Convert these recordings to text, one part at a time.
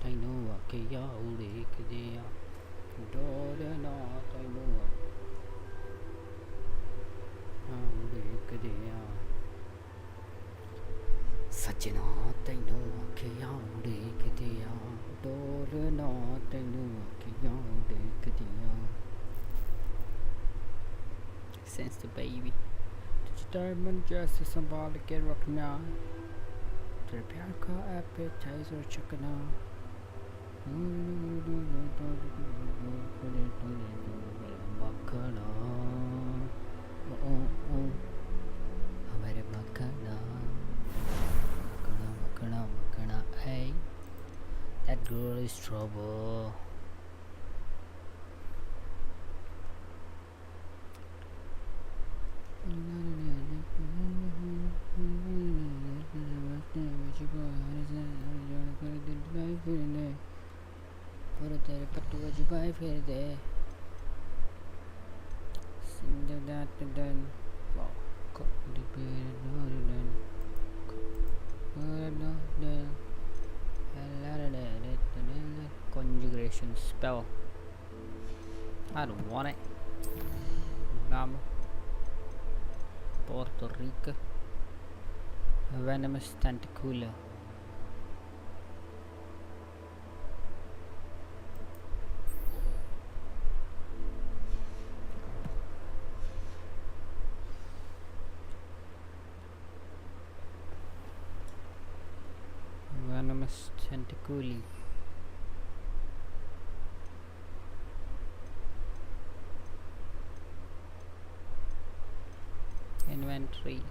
ਤੈਨੂੰ ਆਖਿਆ ਉਡੀਕਦੇ ਆ ਡੋਰਨਾ ਤੈਨੂੰ ਉਡੀਕਦੇ ਆ ਸੱਜਣਾ ਤੈਨੂੰ ਆਖਿਆ ਉਡੀਕਦੇ ਆ ਡੋਰਨਾ ਤੈਨੂੰ ਆਖਿਆ ਉਡੀਕਦੇ ਆ Sense the baby Diamond जैसे संभाल के रखना तेरे प्यार का appetizer चखना मखना हमारे मखना मखना मखना hey that girl is trouble तेरे पट्टुआ जुबाई फिर दे conjugation spell I don't want it Puerto Rico venomous tentacular venomous tentaculi inventory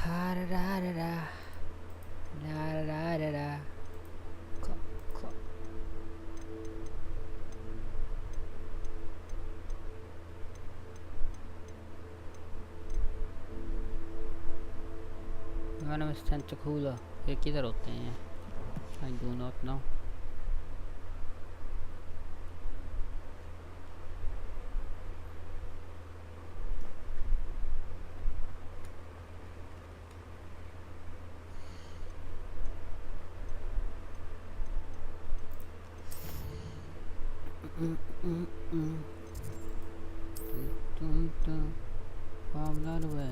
ha da da da da da da da da venomous tentacular ये किधर होते हैं I do not know I'm not aware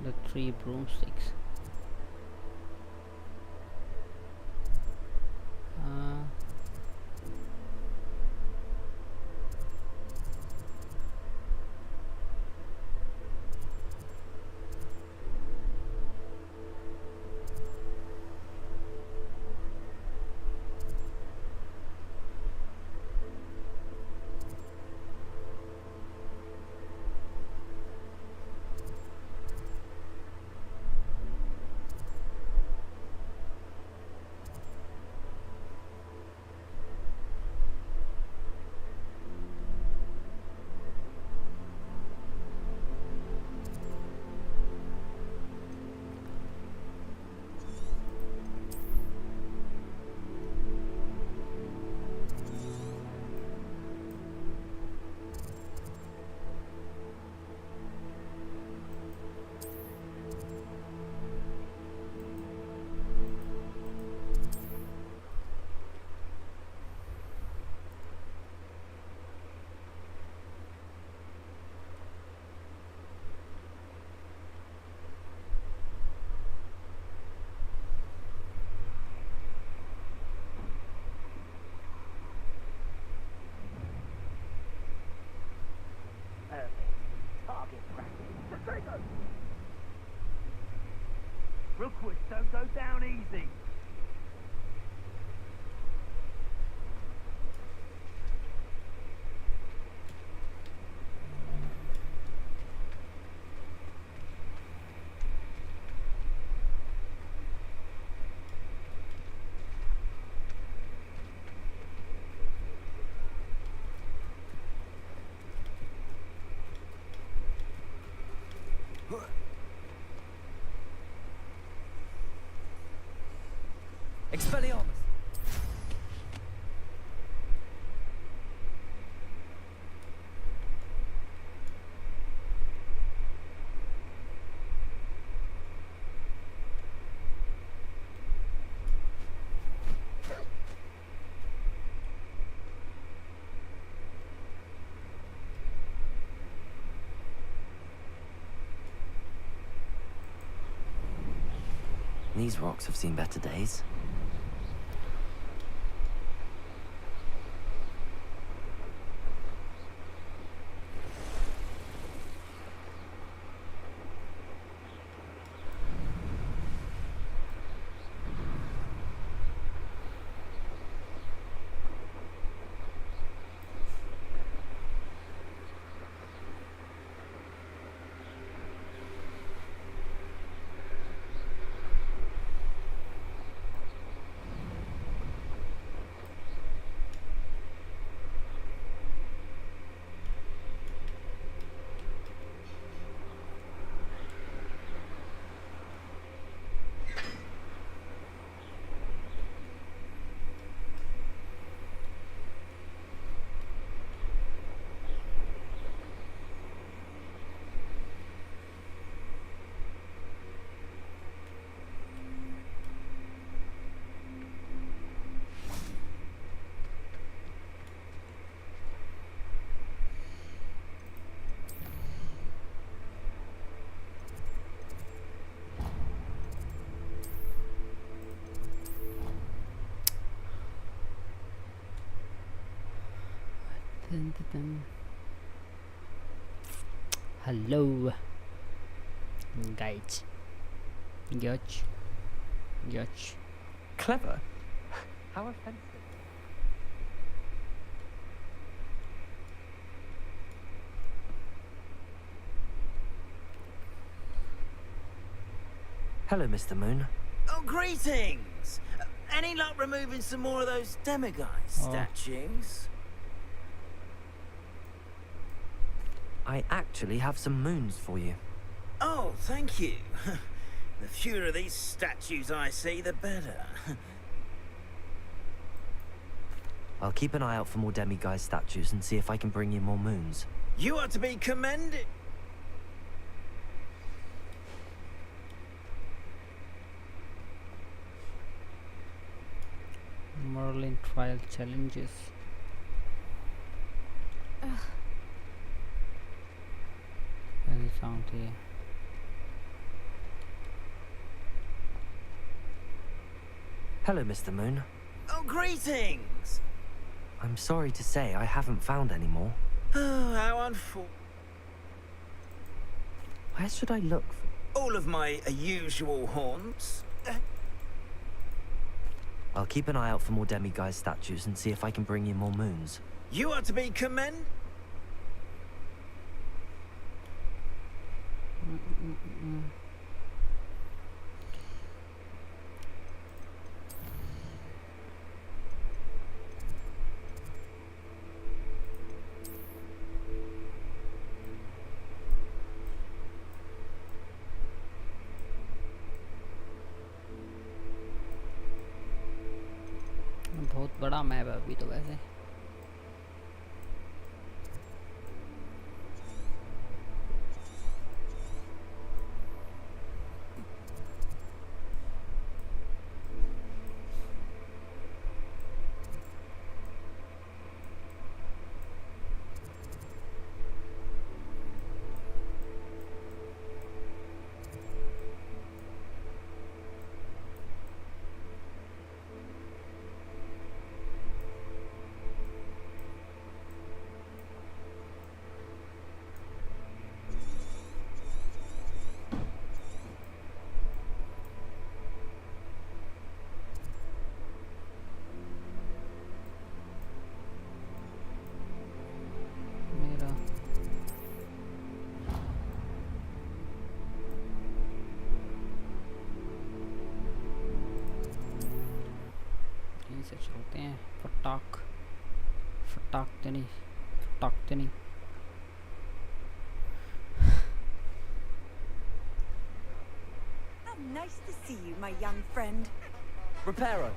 the 3 broomsticks Real quick, don't go down easy. Expelliarmus! these rocks have seen better days. Hello, guys. Judge. Clever? How offensive. Hello, Mr. Moon. Oh, greetings! Any luck removing some more of those demiguise statues? I actually have some moons for you. Oh, thank you. The fewer of these statues I see, the better. I'll keep an eye out for more demiguise statues and see if I can bring you more moons. You are to be commended. Merlin trial challenges. Any sound here? Hello, Mr. Moon. Oh, greetings! I'm sorry to say I haven't found any more. Oh, how unfortunate. Where should I look for? All of my usual haunts. I'll keep an eye out for more demiguise statues and see if I can bring you more moons. You are to be commended. बहुत बड़ा map है अभी तो वैसे. से चलते हैं. फटाकते नहीं. How nice to see you, my young friend. Reparo.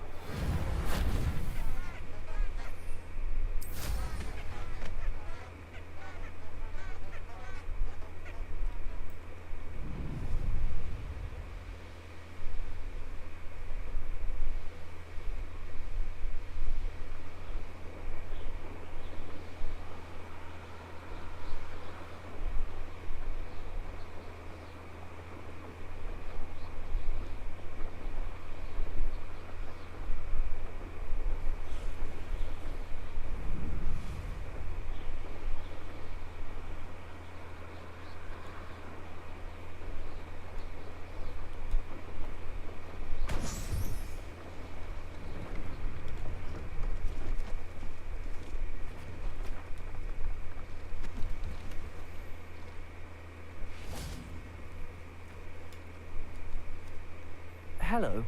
hello.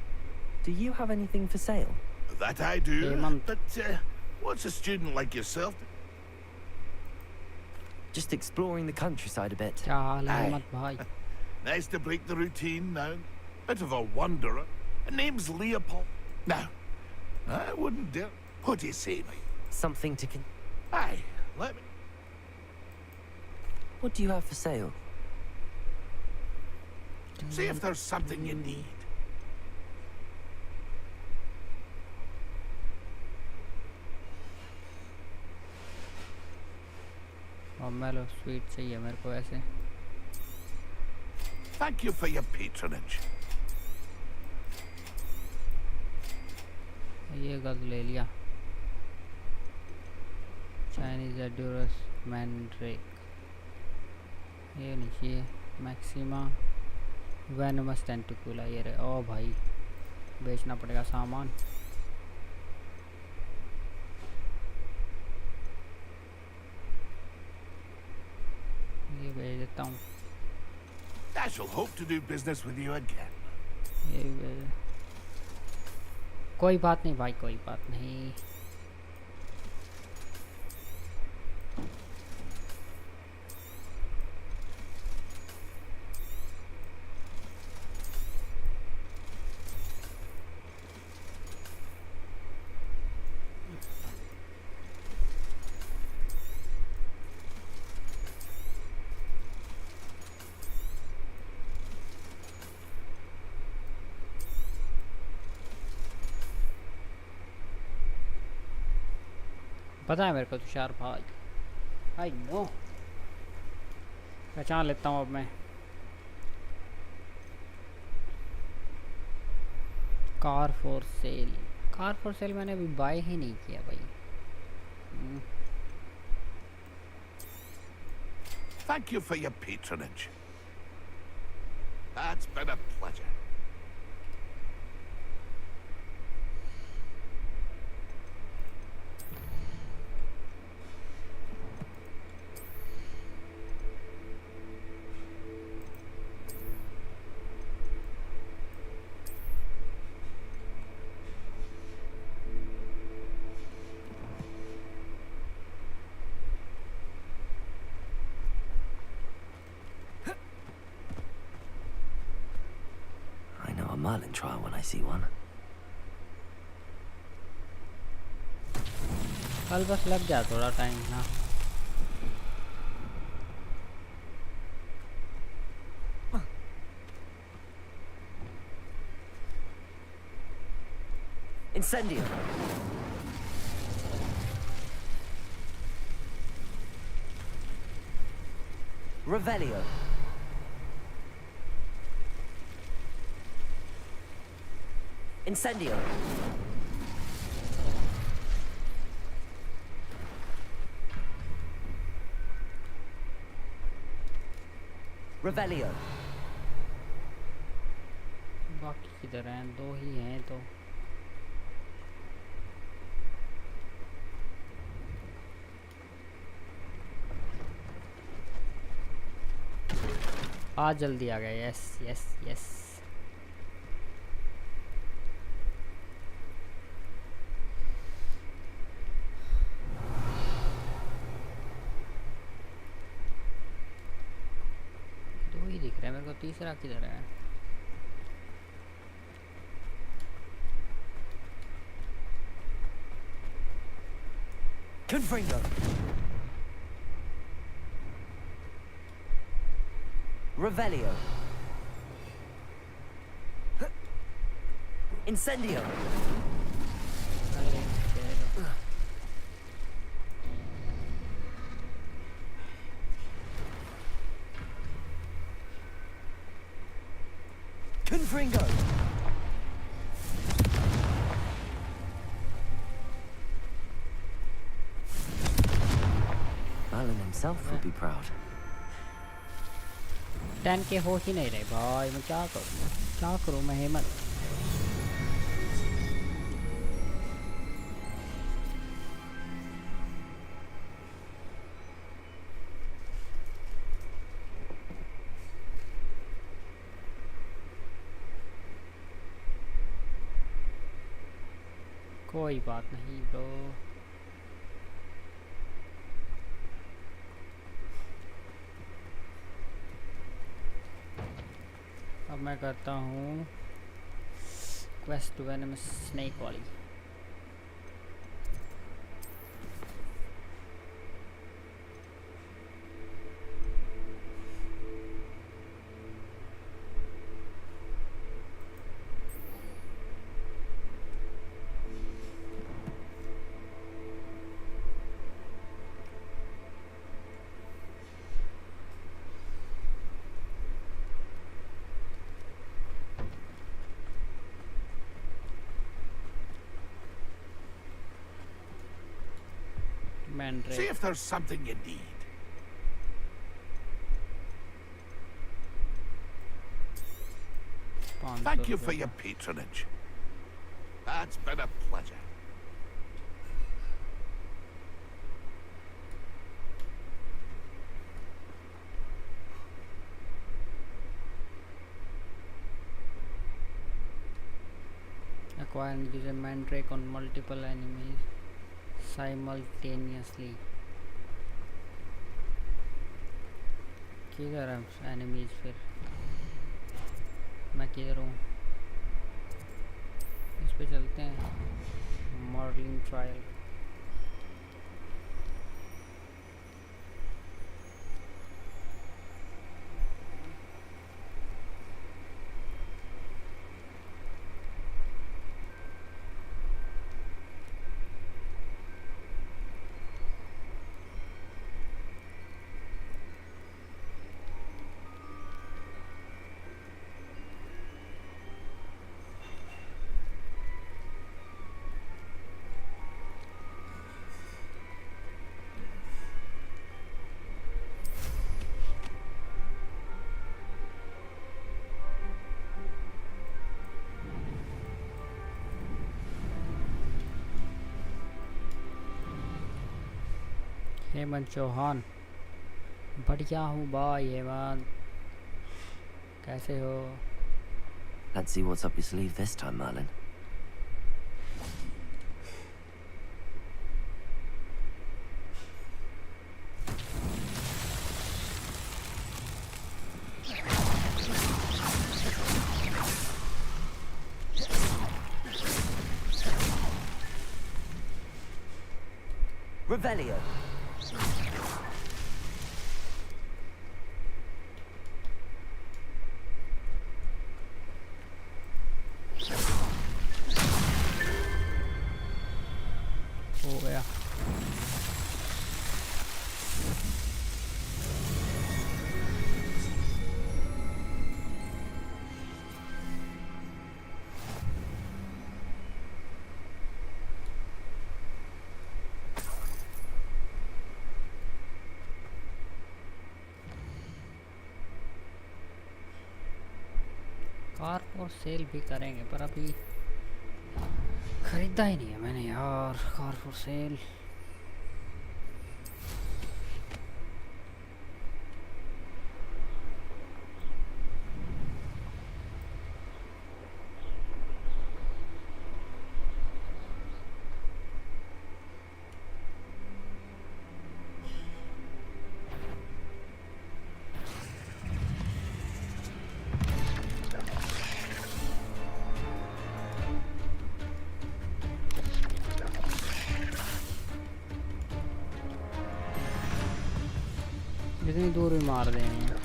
Do you have anything for sale? That I do. Payment. But what's a student like yourself? Just exploring the countryside a bit. क्या हाल है Aye. Hemant भाई? Nice to break the routine now. Bit of a wanderer. Name's Leopold. Now, I wouldn't dare. What do you say, mate? Something to Aye, let me. What do you have for sale? See if there's something you need. और मेलो sweet चाहिए मेरे को ऐसे. Thank you for your patronage. ये गज ले लिया. चाइनीज एडोरस मैंड्रेक. ये नहीं चाहिए. मैक्सिमा वेनमस टेंटिकुला. ये रहे. ओ भाई बेचना पड़ेगा सामान. ये बेच देता हूँ. I shall hope to do business with you again. ये कोई बात नहीं भाई, कोई बात नहीं. पता है मेरे को तुषार भाई. I know. पहचान लेता हूँ अब मैं. Car for sale. Car for sale मैंने अभी बाय ही नहीं किया भाई. Thank you for your patronage. That's been a pleasure. Merlin trial when I see one. कल बस लग जा थोड़ा टाइम ना. Incendio. Revelio. Incendio. Revelio. बाकी किधर हैं? दो ही हैं तो. आज जल्दी आ गया. Yes yes yes. दिख रहा है मेरे को. तीसरा किधर है? Confringo. Revelio. Incendio. Confringo. Merlin himself would be proud. 10K हो ही नहीं रहे भाई. मैं क्या करूँ मैं हेमंत. कोई बात नहीं ब्रो। अब मैं करता हूँ क्वेस्ट वेनम स्नेक वाली। See if there's something you need. Thank you for your patronage. That's been a pleasure. Acquire and use a mandrake on multiple enemies simultaneously. किधर है एनिमीज फिर? मैं किधर हूँ? इस पे चलते हैं। Modelling trial. हेमंत चौहान, बढ़िया हूँ भाई हेमंत, कैसे हो? Let's see what's up your sleeve this time, Merlin. Revelio. हो गया। कार और सेल भी करेंगे पर अभी खरीदा ही नहीं है मैंने यार कार फॉर सेल। जितनी दूर भी मार देंगे।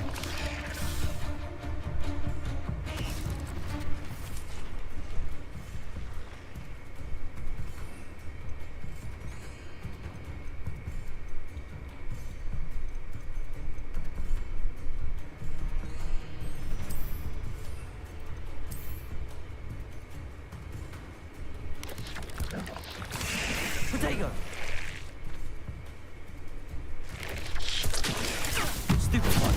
Potato. Stupid one.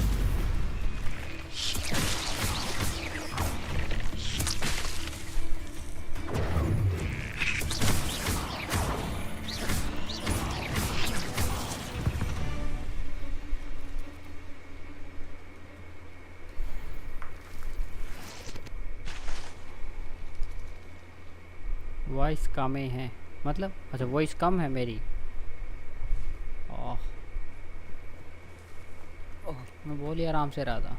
वॉइस कम है। मतलब अच्छा वॉइस कम है मेरी। ओह मैं बोल ही आराम से रहा था।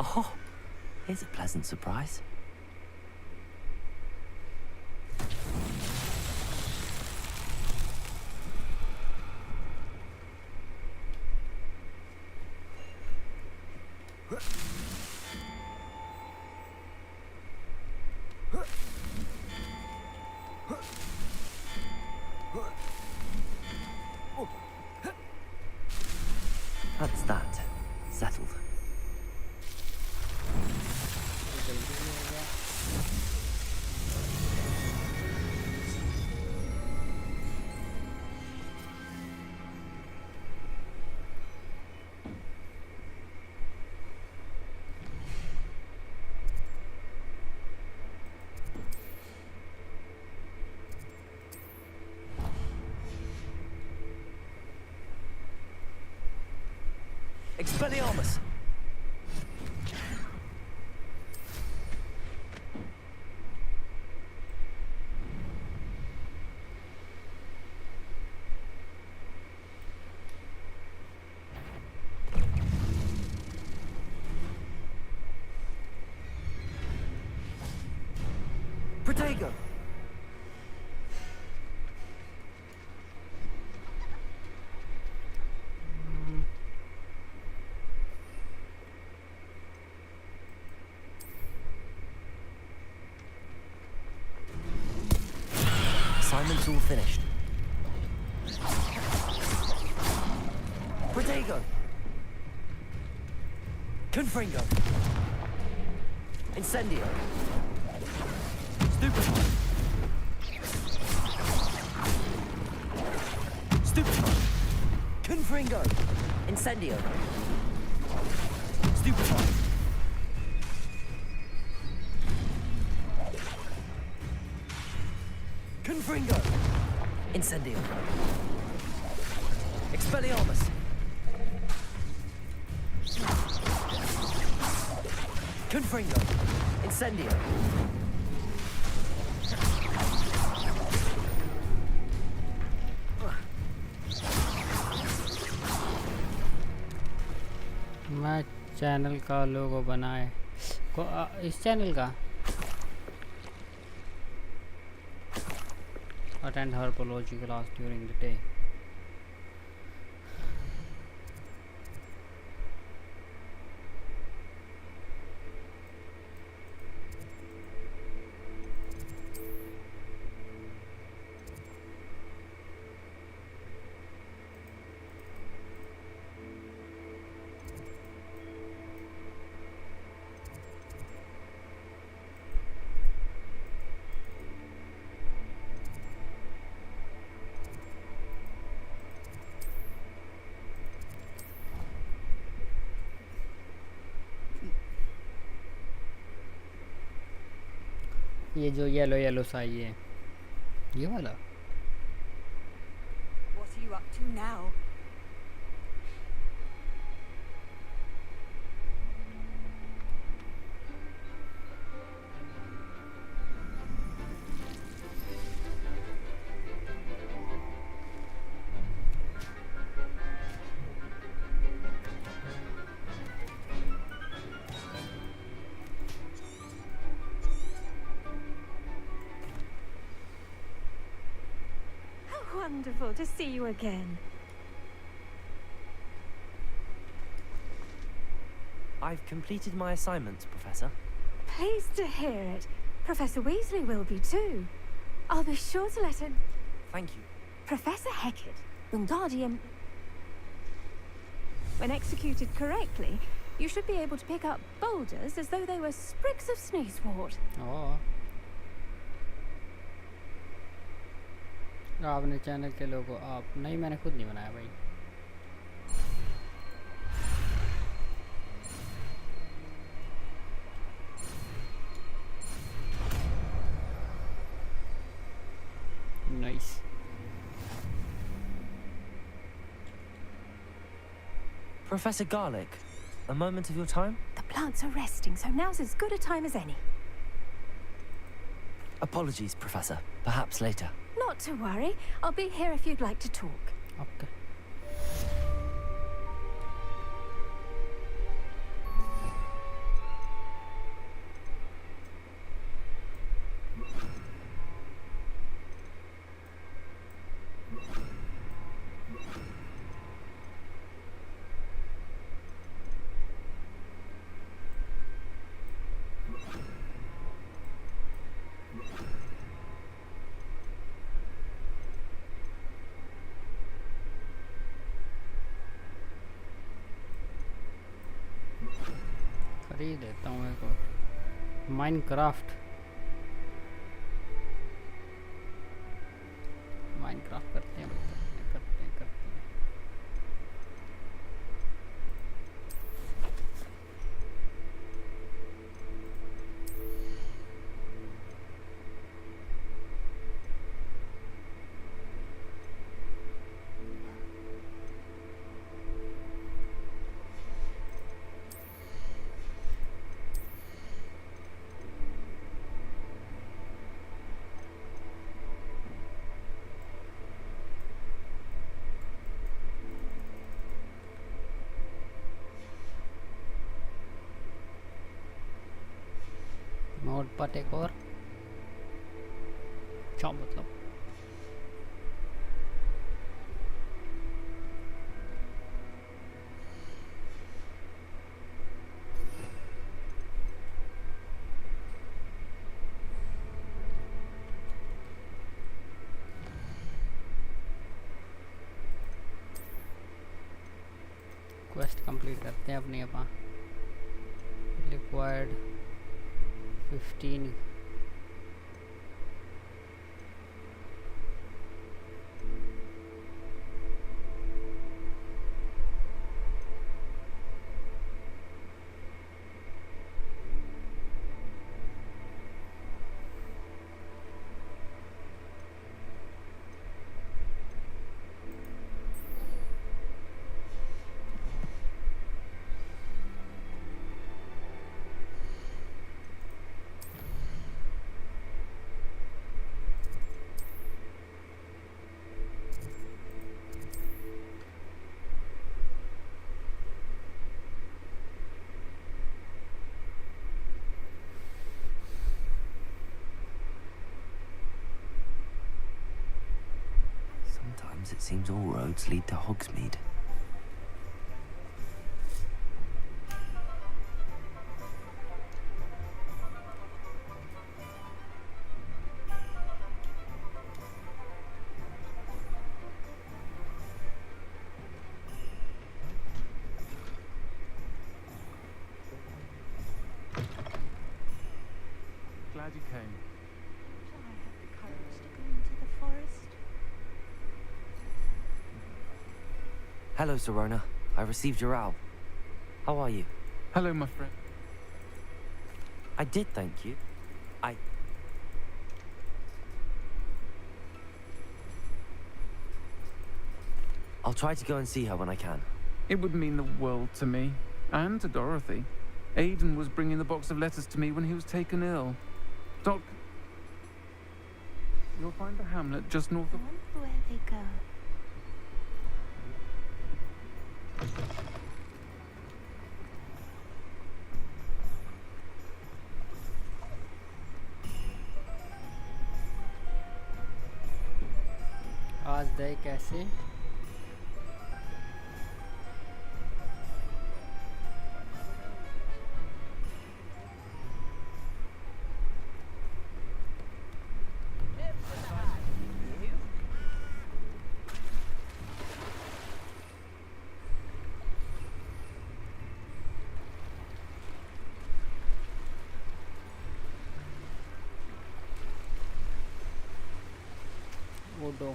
Oh, here's a pleasant surprise. That's that. Settled. Expelliarmus! Protego! Assignment's all finished. Protego! Confringo! Incendio! Stupefy! Stupefy! Confringo! Incendio! Stupefy! Confringo! Incendio! Expelliarmus! Confringo! Incendio! मैं चैनल का लोगो बनाए इस चैनल का attend herpology class during the day. ये जो yellow yellow सा ये वाला What are you up to now? Wonderful to see you again. I've completed my assignments, Professor. Pleased to hear it. Professor Weasley will be too. I'll be sure to let him. Thank you. Professor Hecat, Wingardium. When executed correctly, you should be able to pick up boulders as though they were sprigs of sneezewort. ओह आपने channel के लोगो आप नहीं मैंने खुद नहीं बनाया भाई Nice. Professor Garlick, a moment of your time? The plants are resting, so now's as good a time as any. Apologies, Professor. Perhaps later. Not to worry. I'll be here if you'd like to talk. Okay. खरीद देता हूँ एक और Minecraft करते हैं करते हैं note पर एक और क्या मतलब क्वेस्ट कंप्लीट करते हैं अपनी अपना required 15 Sometimes it seems all roads lead to Hogsmeade. Glad you came. Shall I have the courage to go into the forest? Hello, Serona. I received your owl. How are you? Hello, my friend. I did, thank you. I'll try to go and see her when I can. It would mean the world to me, and to Dorothy. Aidan was bringing the box of letters to me when he was taken ill. Doc, you'll find the hamlet just north of... I wonder where they go. आज दे कैसे उड़ो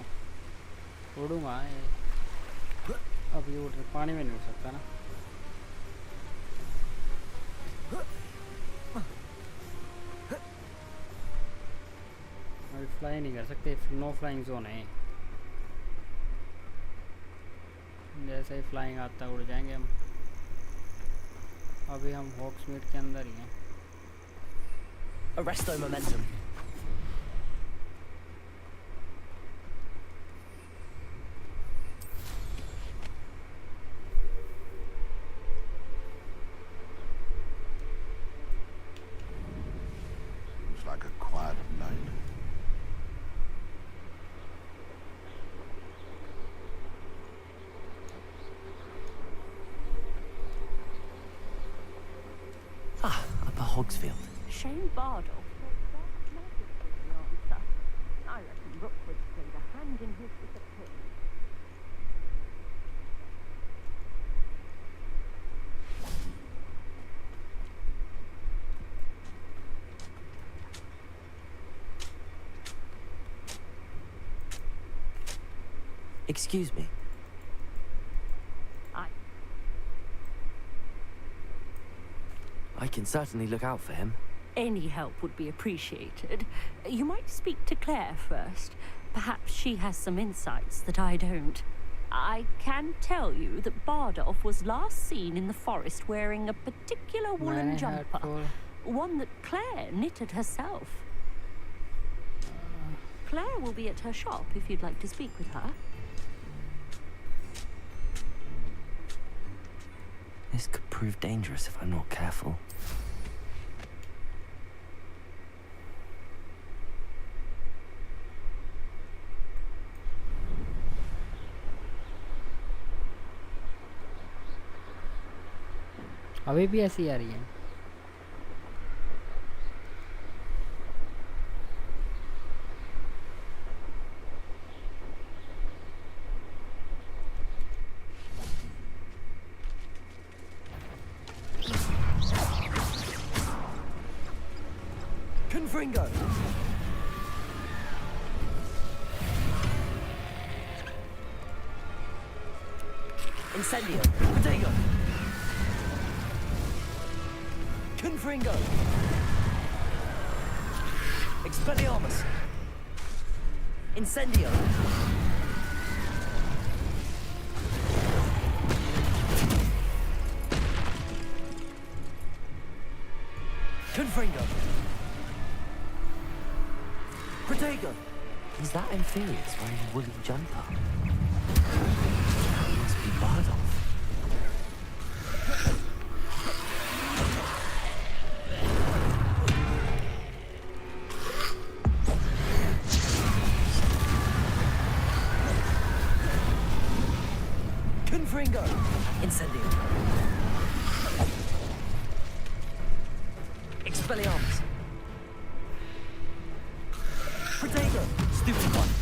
उड़ूंगा अभी उड़ पानी में नहीं उड़ सकता ना अभी फ्लाई नहीं कर सकते नो फ्लाइंग जोन है जैसे ही फ्लाइंग आता उड़ जाएंगे हम अभी हम हॉक्समीड के अंदर ही हैं। Arresto momentum. Looks like a quiet night. Ah, Upper Hogsfield. Shane Bardolph was that magic was the answer. I reckon Rookwood's played a hand in his disappearance. Excuse me. I can certainly look out for him. Any help would be appreciated. You might speak to Claire first. Perhaps she has some insights that I don't. I can tell you that Bardolph was last seen in the forest wearing a particular woolen jumper. One that Claire knitted herself. Claire will be at her shop if you'd like to speak with her. This could prove dangerous if I'm not careful. अभी भी ऐसी आ रही है। Confringo! Incendio! Protego! Confringo! Expelliarmus! Incendio! Confringo! Protego! Is that Inferius wearing a woolly jumper? It must be Bardolph. Confringo! Incendio! Expelliarmus! Protego! Stupid one!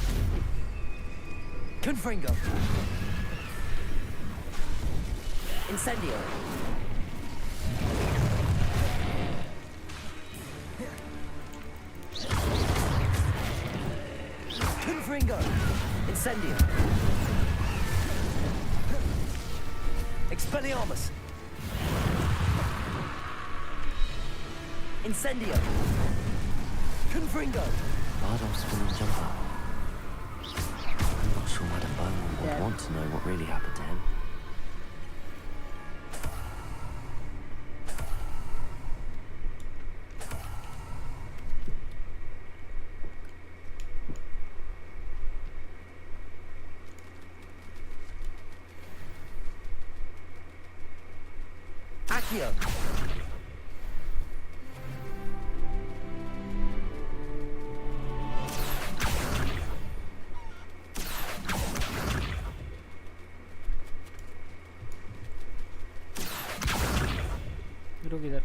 Confringo! Incendio! Confringo! Incendio! Expelliarmus! Incendio! Confringo! Bardolph's woolen jumper. I'm not sure Madam Bowman would want to know what really happened to him. Accio! रुक इधर।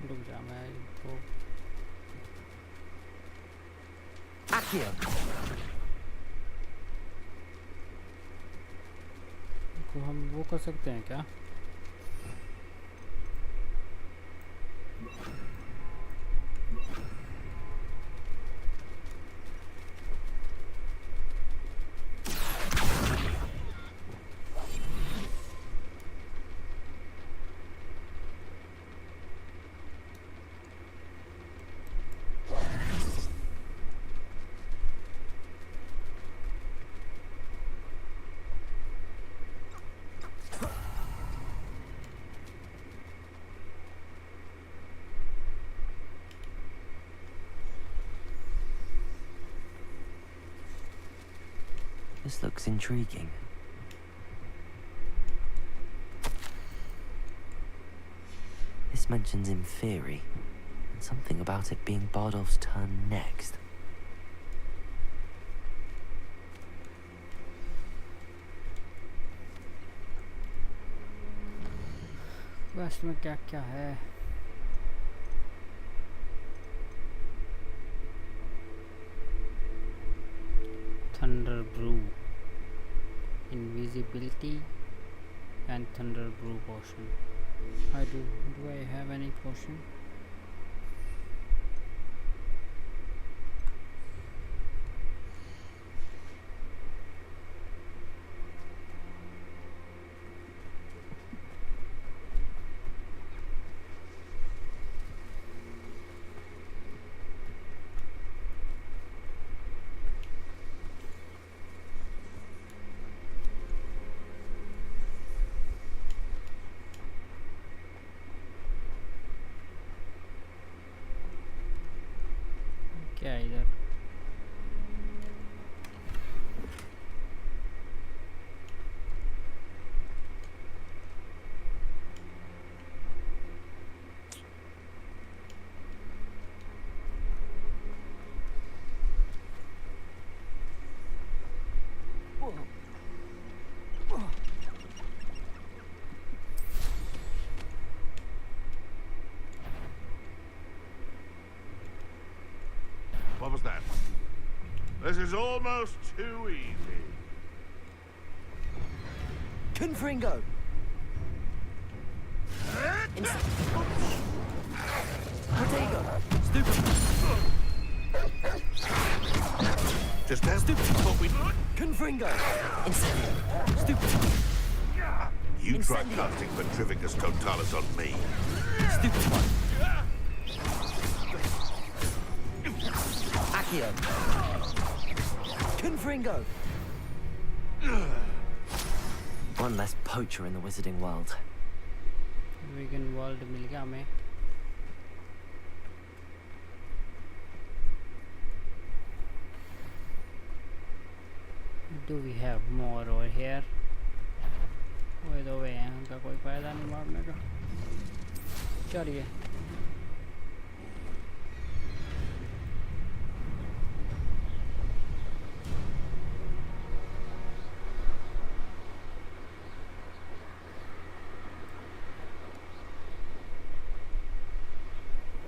रुक जा मैं तो Accio! को हम वो कर सकते हैं क्या? This looks intriguing. This mentions Inferi, and something about it being Bardolph's turn next. Quest में क्या क्या है? Thunder Brew, Invisibility, and Thunder Brew potion. Do I have any potion? क्या है इधर? What was that? This is almost too easy. Confringo! Protego! Stupid! Just as what we Confringo! Incendio! Stupid! You try Incendio. casting Petrificus Totalis on me. Stupid one! Accio! Confringo! One less poacher in the wizarding world. Vegan world मिल गया हमें. Do we have more over here? वो तो वे हैं, उनका कोई फायदा नहीं मारने का. चलिए.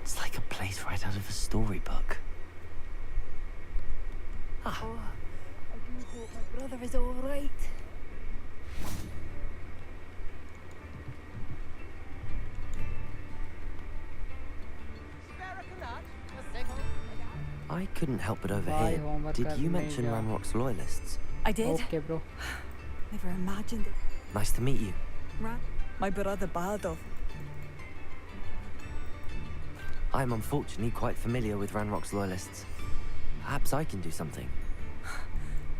It's like a place right out of a storybook. Oh, I do hope my brother is all right. I couldn't help but Bye, overhear. homework Did you करने mention जा. Ranrock's loyalists? I did. Okay, bro. Never imagined it. Nice to meet you. Ran, my brother Bardolph. I'm unfortunately quite familiar with Ranrock's loyalists. Perhaps I can do something.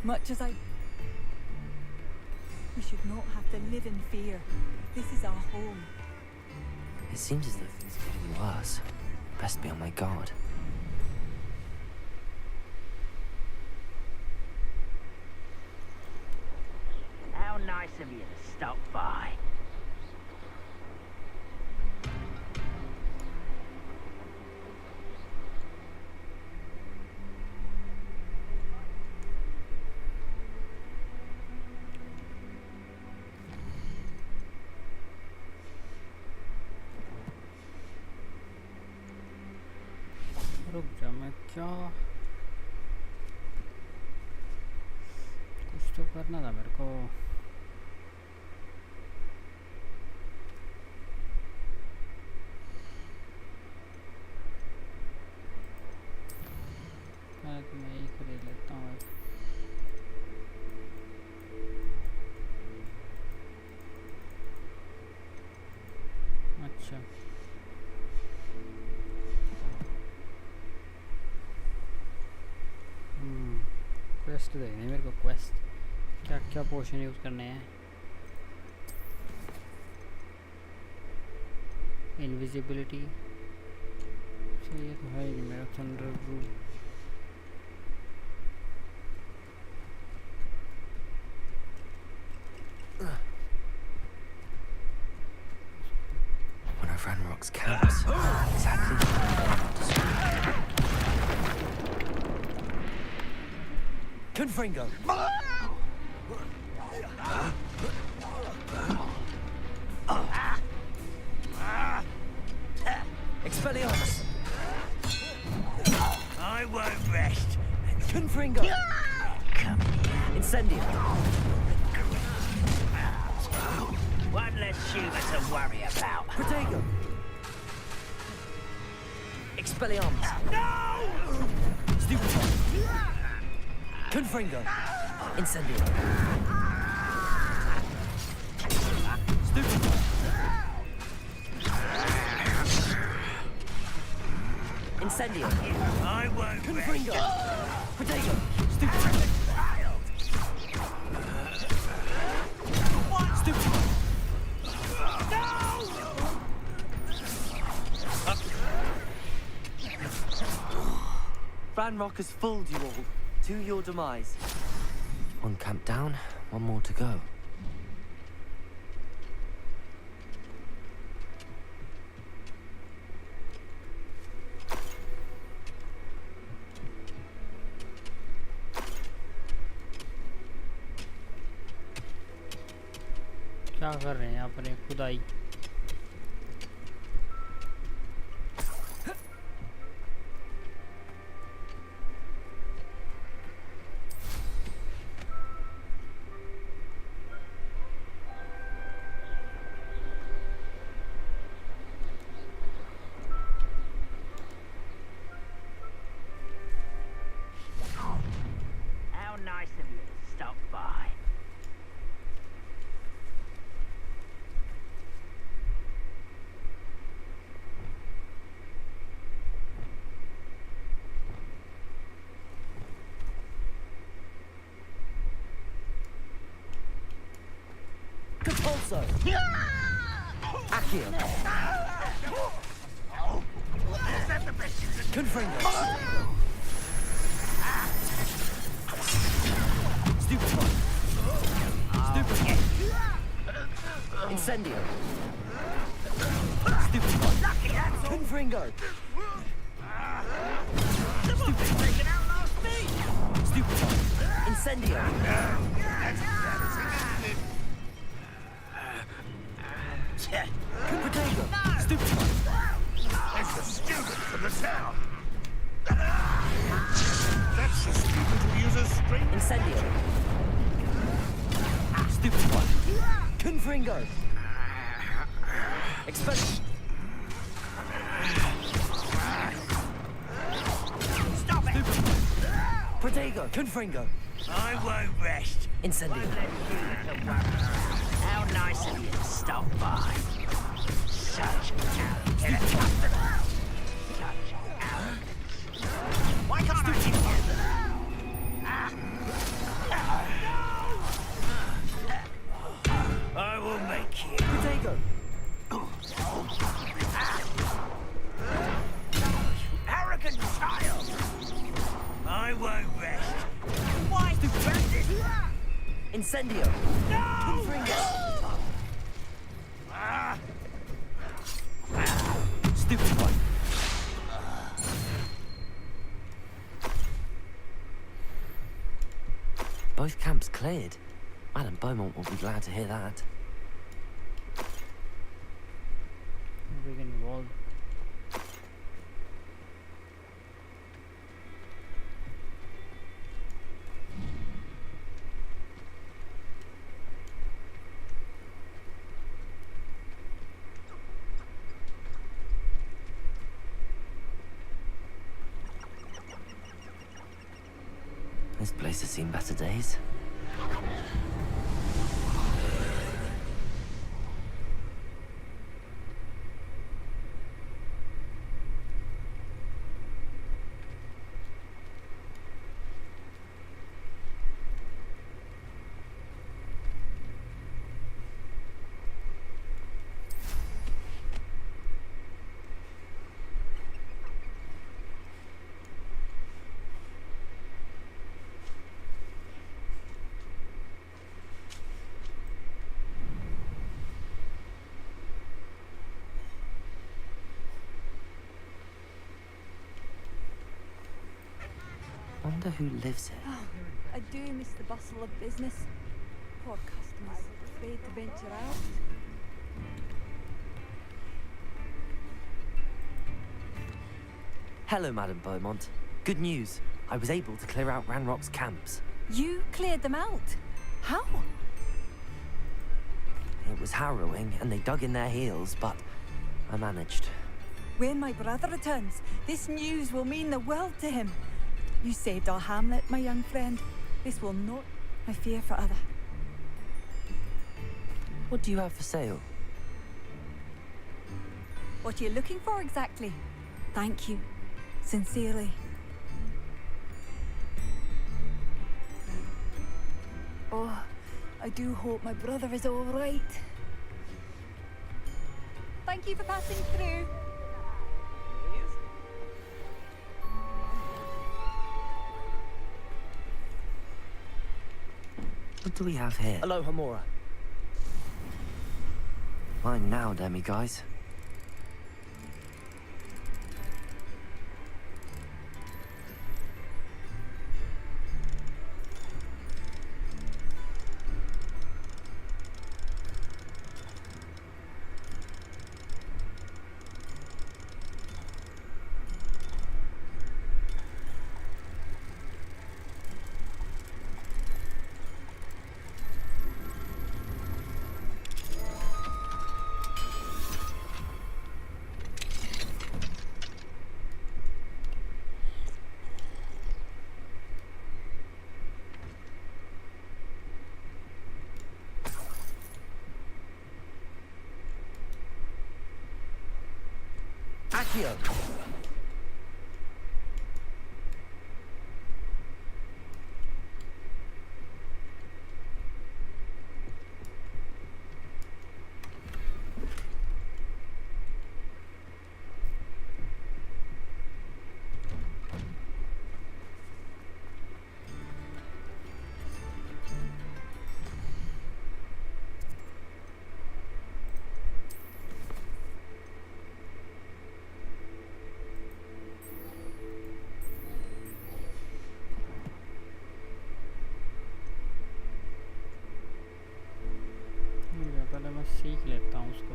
Much as I... We should not have to live in fear. This is our home. It seems as though things are getting worse. Best be on my guard. How nice of you to stop by. रुक जा, मैं क्या कुछ तो करना था मेरे को. मैं ही खरीद लेता हूँ. अच्छा, क्वेस्ट देखनी मेरे को. क्वेस्ट क्या क्या पोशन यूज़ करने हैं. इनविजिबिलिटी तो ये तो है ही नहीं मेरा. Thunder brew Orcs camps. Exactly what they want to destroy. Confringo! Expelliarmus! I won't rest. Confringo! Come Incendio! One less human to worry about. Protego! Expelliarmus! No! Stupefy! Confringo! Incendio! Stupefy! Incendio! I won't Confringo! rest. Protego! Stupefy! Stupefy! Ranrock has fooled you all. To your demise. One camp down, one more to go. क्या कर रहे हैं यहाँ पर खुदाई How nice of you to stop by. Capulso! Accio! Confringo! Stupefy! Stupefy! Incendio! Stupefy! Confringo! Stupefy! Incendio! Protego! Stupefy! It's the student from the town. That's the student who uses string. Incendio! Stupefy! Confringo! Expel... Stop it! Protego! Confringo! I won't rest. Incendio! One less human to worry. How nice of you to stop by. Such arrogance. Such arrogance. Why can't I hit you? I will make you. Protego! Arrogant child! I won't rest. Why rest it? Incendio! No! Confringo! Stupefy! Both camps cleared. Madam Beaumont will be glad to hear that. we can evolve This place has seen better days. wonder who lives here. Oh, I do miss the bustle of business. Poor customers, afraid to venture out. Hello, Madam Beaumont. Good news. I was able to clear out Ranrock's camps. You cleared them out? How? It was harrowing, and they dug in their heels, but I managed. When my brother returns, this news will mean the world to him. You saved our hamlet, my young friend. This will not, I fear, for other. What do you have for sale? What are you looking for exactly? Thank you. Sincerely. Oh, I do hope my brother is all right. Thank you for passing through. What do we have here? Aloha Mora. Mine now, demi-guys. Accio. पहले मैं सीख लेता हूँ उसको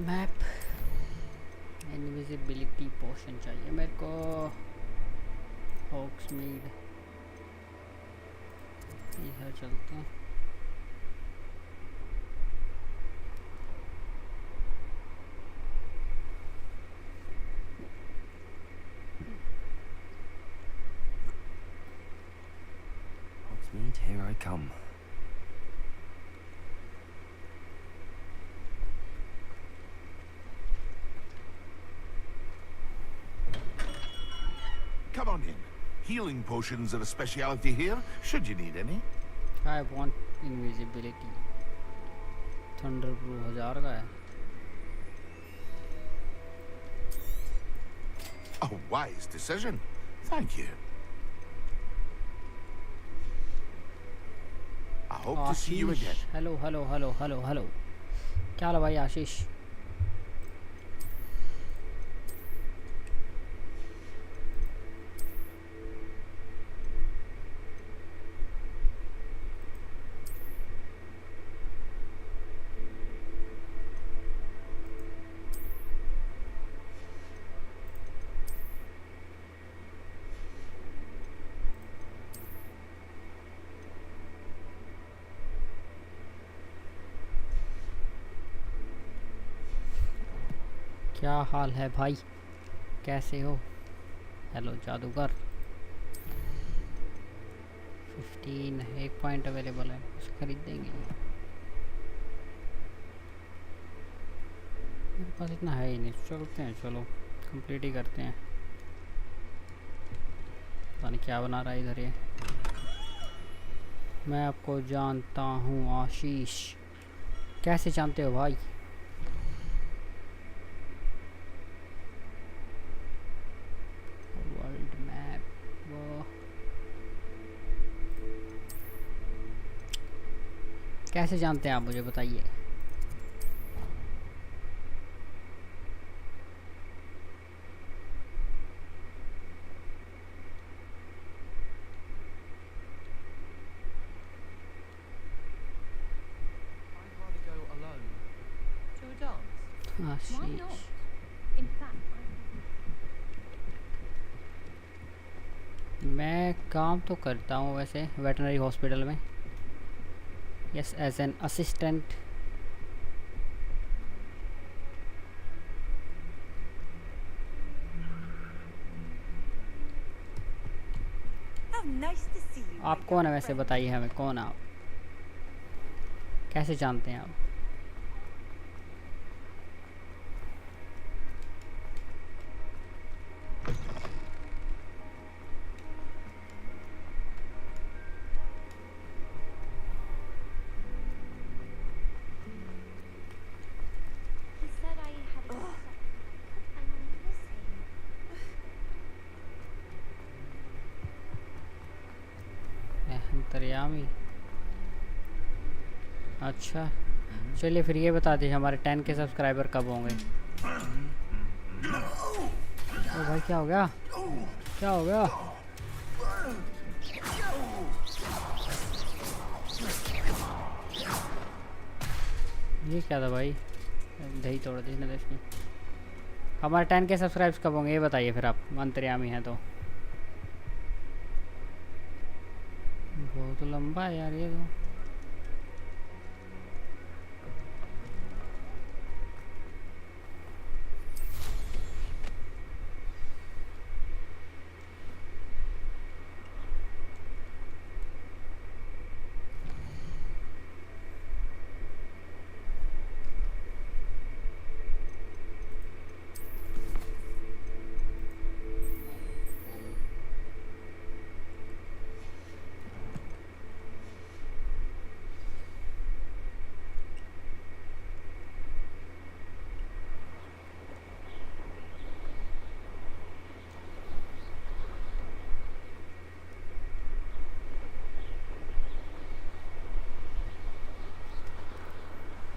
map invisibility पोशन चाहिए मेरे को हॉक्समीड इधर चलते हैं Hogsmeade, here I come. Come on in. Healing potions are a speciality here, should you need any. I want invisibility. Thunderproof 1000 का है. A wise decision. Thank you. I hope to see you again. Hello. क्या हाल है भाई आशीष? क्या हाल है भाई कैसे हो हेलो जादूगर 15 एक पॉइंट अवेलेबल है उसे खरीद देंगे मेरे पास इतना है ही नहीं चलते हैं चलो कंप्लीट ही करते हैं पता नहीं क्या बना रहा है इधर ये मैं आपको जानता हूँ आशीष कैसे जानते हो भाई कैसे जानते हैं आप मुझे बताइए Why Ashish not? In fact, मैं काम तो करता हूँ वैसे वेटनरी हॉस्पिटल में, yes, as an assistant. How nice to see you. आप my कौन है young वैसे, friend. बताइए हमें, कौन आप, कैसे जानते हैं आप? he said I had a and I miss him. अंतर्यामी, अच्छा चलिए फिर ये बता दीजिए हमारे 10 के सब्सक्राइबर कब होंगे? ओ भाई क्या हो गया, क्या हो गया? ये क्या था भाई, दही तोड़ दी ना इसने। हमारे 10 के सब्सक्राइब्स कब होंगे ये बताइए फिर, आप अंतर्यामी हैं तो। बहुत लंबा है यार ये तो।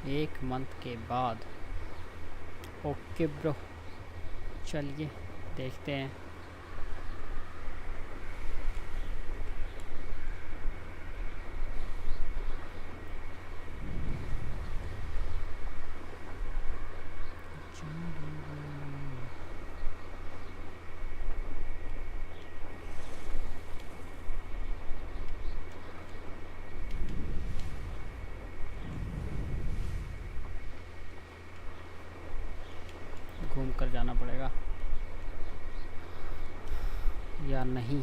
एक मंथ के बाद, ओके ब्रो, चलिए देखते हैं। घूम कर जाना पड़ेगा या नहीं?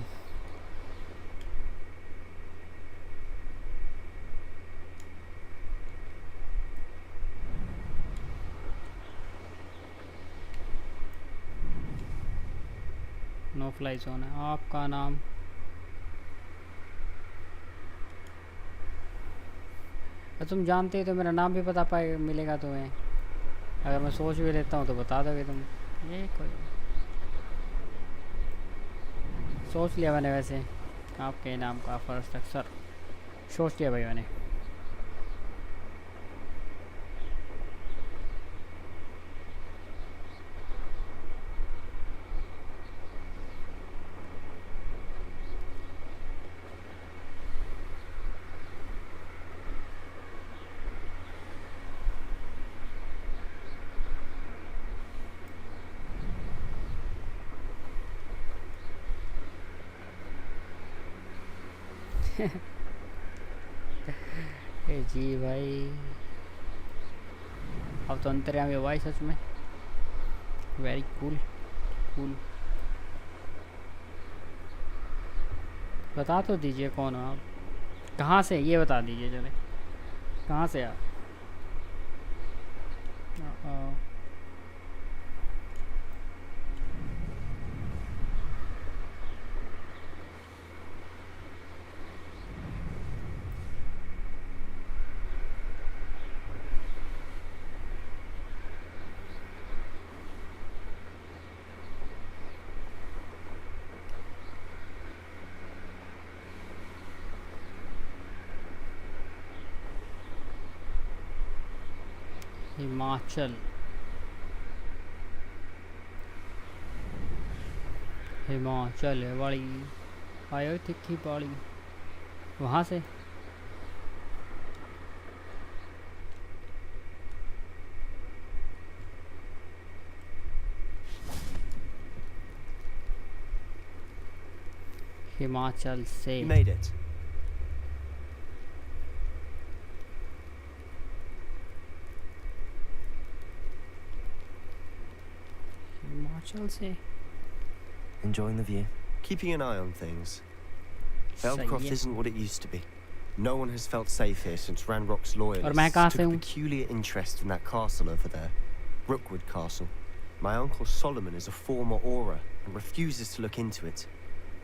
नो फ्लाई जोन है। आपका नाम? तुम जानते हो तो मेरा नाम भी पता पाए मिलेगा तुम्हें। अगर मैं सोच भी लेता हूँ तो बता दोगे तुम। ये कोई सोच लिया मैंने वैसे आपके नाम का फर्स्ट अक्षर सोच लिया भाई मैंने। ए जी भाई, अब तो अंतर्यामी हुआ भाई सच में। Very cool cool. बता तो दीजिए कौन हो आप, कहाँ से, ये बता दीजिए चले, कहाँ से आप? हिमाचल, हिमाचल है वाली आयो तिखी पहाड़ी, वहाँ से। हिमाचल से You made it. हिमाचल से Enjoying the view? Keeping an eye on things. सही Feldcroft है। isn't what it used to be. No one has felt safe here since Ranrock's और मैं loyalists कहाँ took से a हूँ? peculiar interest in that castle over there. Rookwood Castle. My uncle Solomon is a former Auror and refuses to look into it,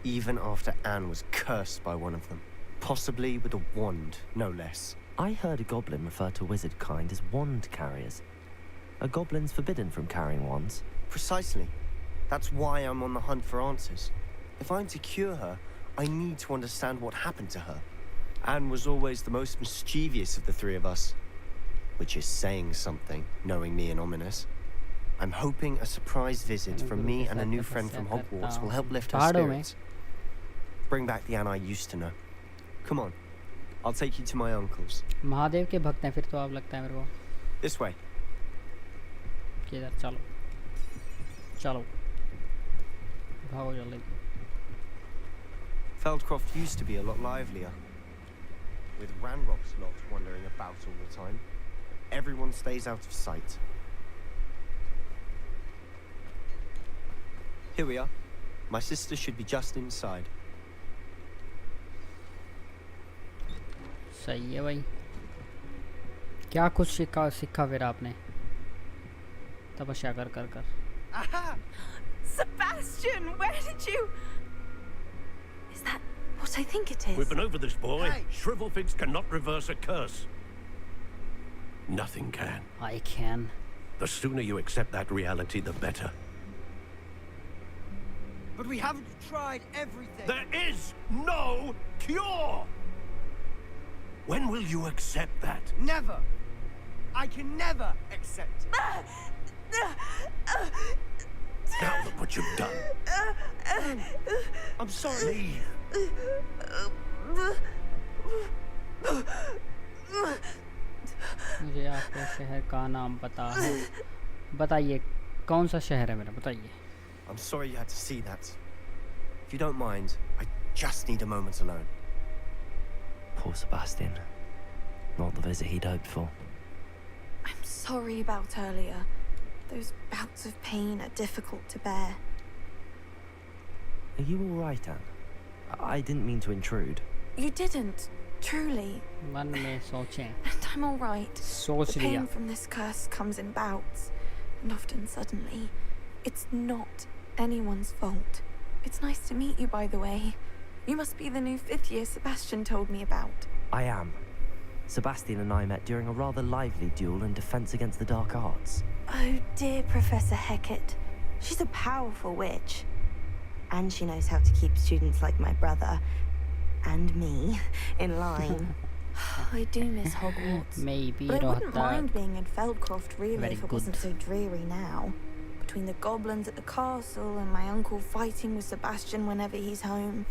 even after Anne was cursed by one of them. Possibly with a wand, no less. I heard a goblin refer to wizard kind as wand carriers. Are goblins forbidden from carrying wands? Precisely. That's why I'm on the hunt for answers. If I'm to cure her, I need to understand what happened to her. Anne was always the most mischievous of the three of us. Which is saying something, knowing me and ominous. I'm hoping a surprise visit from me and a new friend from Hogwarts will help lift her spirits. Bring back the Anne I used to know. Come on. I'll take you to my uncle's. Mahadev के भक्त हैं फिर तो आप लगता है मेरे को This way. किधर चलो चलो भागो जल्दी Feldcroft used to be a lot livelier. With Ranrock's lot wandering about all the time. Everyone stays out of sight. Here we are. My sister should be just inside. सही है भाई क्या कुछ सीखा फिर आपने तपस्या कर कर कर Aha! Sebastian, where did you... Is that what I think it is? We've been over this, boy. Hey. Shrivelfigs cannot reverse a curse. Nothing can. I can The sooner you accept that reality, the better. But we haven't tried everything. There is no cure! When will you accept that? Never. I can never accept it. Now look what you've done. I'm sorry. Leave. मुझे आपका शहर का नाम पता है बताइए कौन सा शहर है मेरा बताइए I'm sorry you had to see that. If you don't mind, I just need a moment alone. Poor Sebastian. Not the visit he'd hoped for. I'm sorry about earlier. Those bouts of pain are difficult to bear. Are you all right, Anne? I didn't mean to intrude. You didn't, truly. मन में सोचें And I'm all right. सोच The लिया pain from this curse comes in bouts, and often suddenly. It's not anyone's fault. It's nice to meet you, by the way. You must be the new 5th year Sebastian told me about. I am. Sebastian and I met during a rather lively duel in defense against the dark arts. Oh, dear Professor Hecat. She's a powerful witch. And she knows how to keep students like my brother and me in line. I do miss Hogwarts. Maybe But I wouldn't Rohtak. mind being in Feldcroft really Very if it good. wasn't so dreary now. Between the goblins at the castle and my uncle fighting with Sebastian whenever he's home.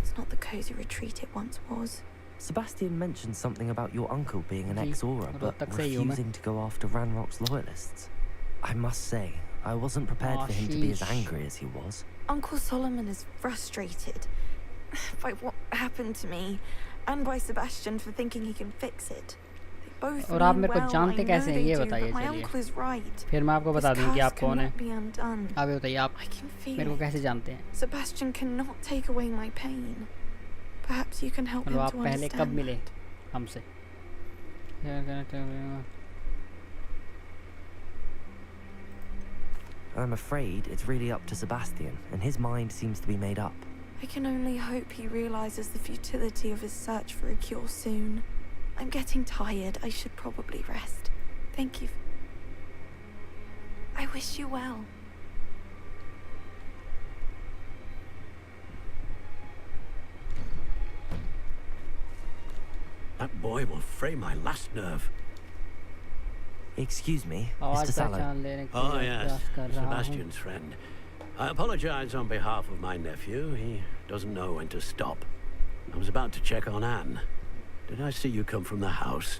It's not the cozy retreat it once was. Sebastian mentioned something about your uncle being an ji, ex-Auror, but Rohtak से ही हूँ मैं। refusing to go after Ranrock's loyalists. I must say, I wasn't prepared for him to be as Ashish. angry as he was. Uncle Solomon is frustrated by what happened to me and by Sebastian for thinking he can fix it. They both और आप mean मेरे को well, जानते I कैसे know हैं they ये do, बताइए but my चलिए uncle is right. फिर मैं आपको बता This दूं कि curse आप कौन हैं cannot be undone. आप ये बताइए आप I can feel मेरे को it. कैसे जानते हैं Sebastian cannot take away my pain. Perhaps you can help him मतलब आप to पहले कब understand मिले that. हमसे I'm afraid it's really up to Sebastian, and his mind seems to be made up. I can only hope he realizes the futility of his search for a cure soon. I'm getting tired. I should probably rest. Thank you. I wish you well. That boy will fray my last nerve. Excuse me, आवाज Mr. Sallow. पहचान लेने के Oh, लिए yes. प्रयास कर रहा हूँ Sebastian's friend. I apologize on behalf of my nephew. He doesn't know when to stop. I was about to check on Anne. Did I see you come from the house?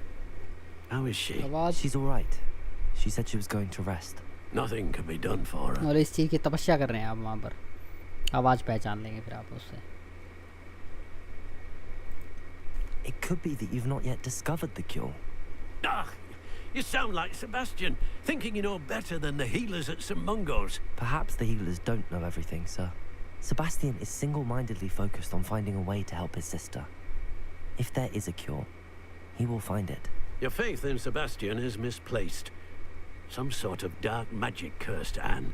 How is she? आवाज She's all right. She said she was going to rest. Nothing can be done for her. और इस चीज़ की तपस्या कर रहे हैं आप वहाँ पर आवाज़ पहचान लेंगे फिर आप उससे It could be that you've not yet discovered the cure. Ah, you sound like Sebastian, thinking you know better than the healers at St. Mungo's. Perhaps the healers don't know everything, sir. Sebastian is single-mindedly focused on finding a way to help his sister. If there is a cure, he will find it. Your faith in Sebastian is misplaced. Some sort of dark magic cursed Anne,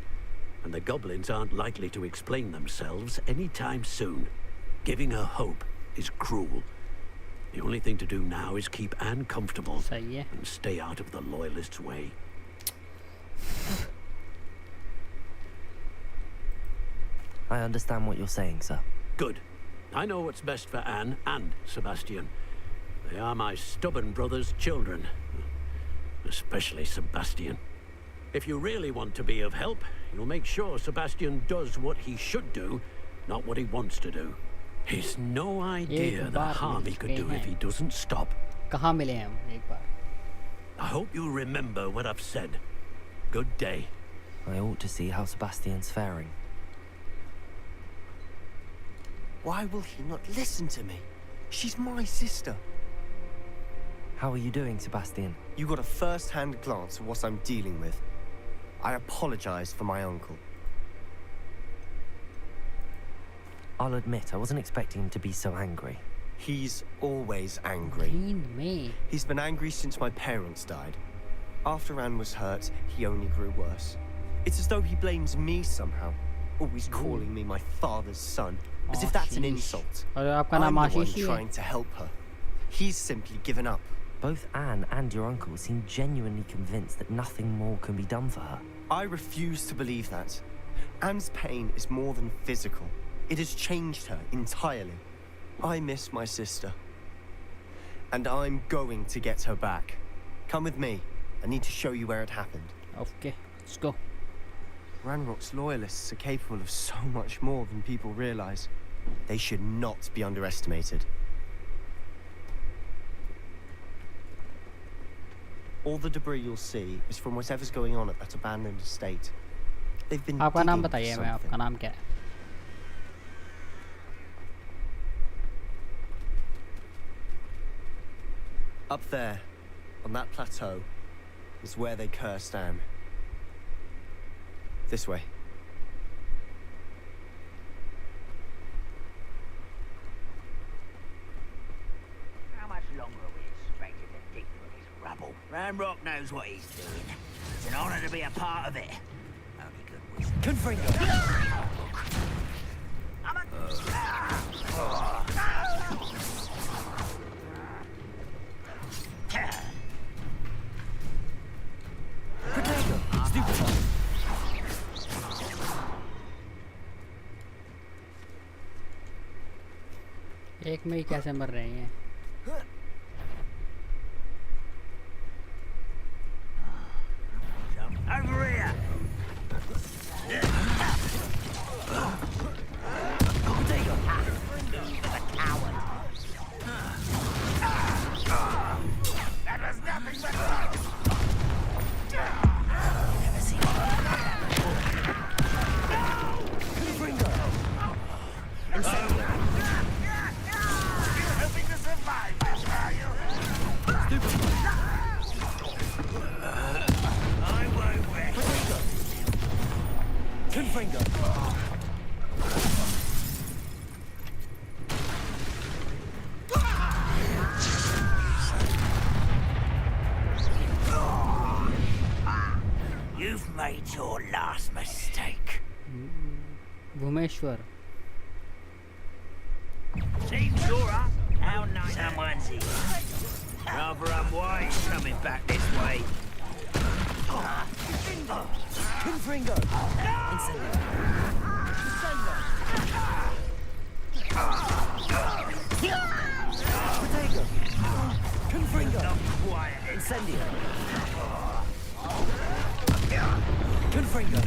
and the goblins aren't likely to explain themselves anytime soon. Giving her hope is cruel. The only thing to do now is keep Anne comfortable and stay out of the Loyalists' way. I understand what you're saying, sir. Good. I know what's best for Anne and Sebastian. They are my stubborn brother's children. Especially Sebastian. If you really want to be of help, you'll make sure Sebastian does what he should do, not what he wants to do. He's no idea the harm he could do if he doesn't stop. कहाँ मिले हम एक बार? I hope you remember what I've said. Good day. I ought to see how Sebastian's faring. Why will he not listen to me? She's my sister. How are you doing, Sebastian? You got a first-hand glance at what I'm dealing with. I apologize for my uncle. I'll admit, I wasn't expecting him to be so angry. He's always angry. He's been angry since my parents died. After Anne was hurt, he only grew worse. It's as though he blames me somehow, always calling me my father's son, as if that's an insult. I'm the one trying to help her. He's simply given up. Both Anne and your uncle seem genuinely convinced that nothing more can be done for her. I refuse to believe that. Anne's pain is more than physical. It has changed her entirely. I miss my sister. And I'm going to get her back. Come with me. I need to show you where it happened. Okay, let's go. Ranrock's loyalists are capable of so much more than people realize. They should not be underestimated. All the debris you'll see is from whatever's going on at that abandoned estate. They've been आपका नाम digging बताइए for मैं आपका something. नाम क्या है? Up there, on that plateau, is where they cursed Anne. This way. How much longer are we expected to dig through this rubble? Ranrock knows what he's doing. It's an honor to be a part of it. Only good wisdom. Confringo! एक में ही कैसे मर रहे हैं? Over here! That was nothing but luck! Never seen You're hoping to survive this, are you? I won't rest. Confringo! You've made your last mistake. Bhumeshwar. See, Dora? How nice. Someone's here. Rather unwise coming back this way. Confringo! Protego! Confringo! Quiet. Incendio! Confringo!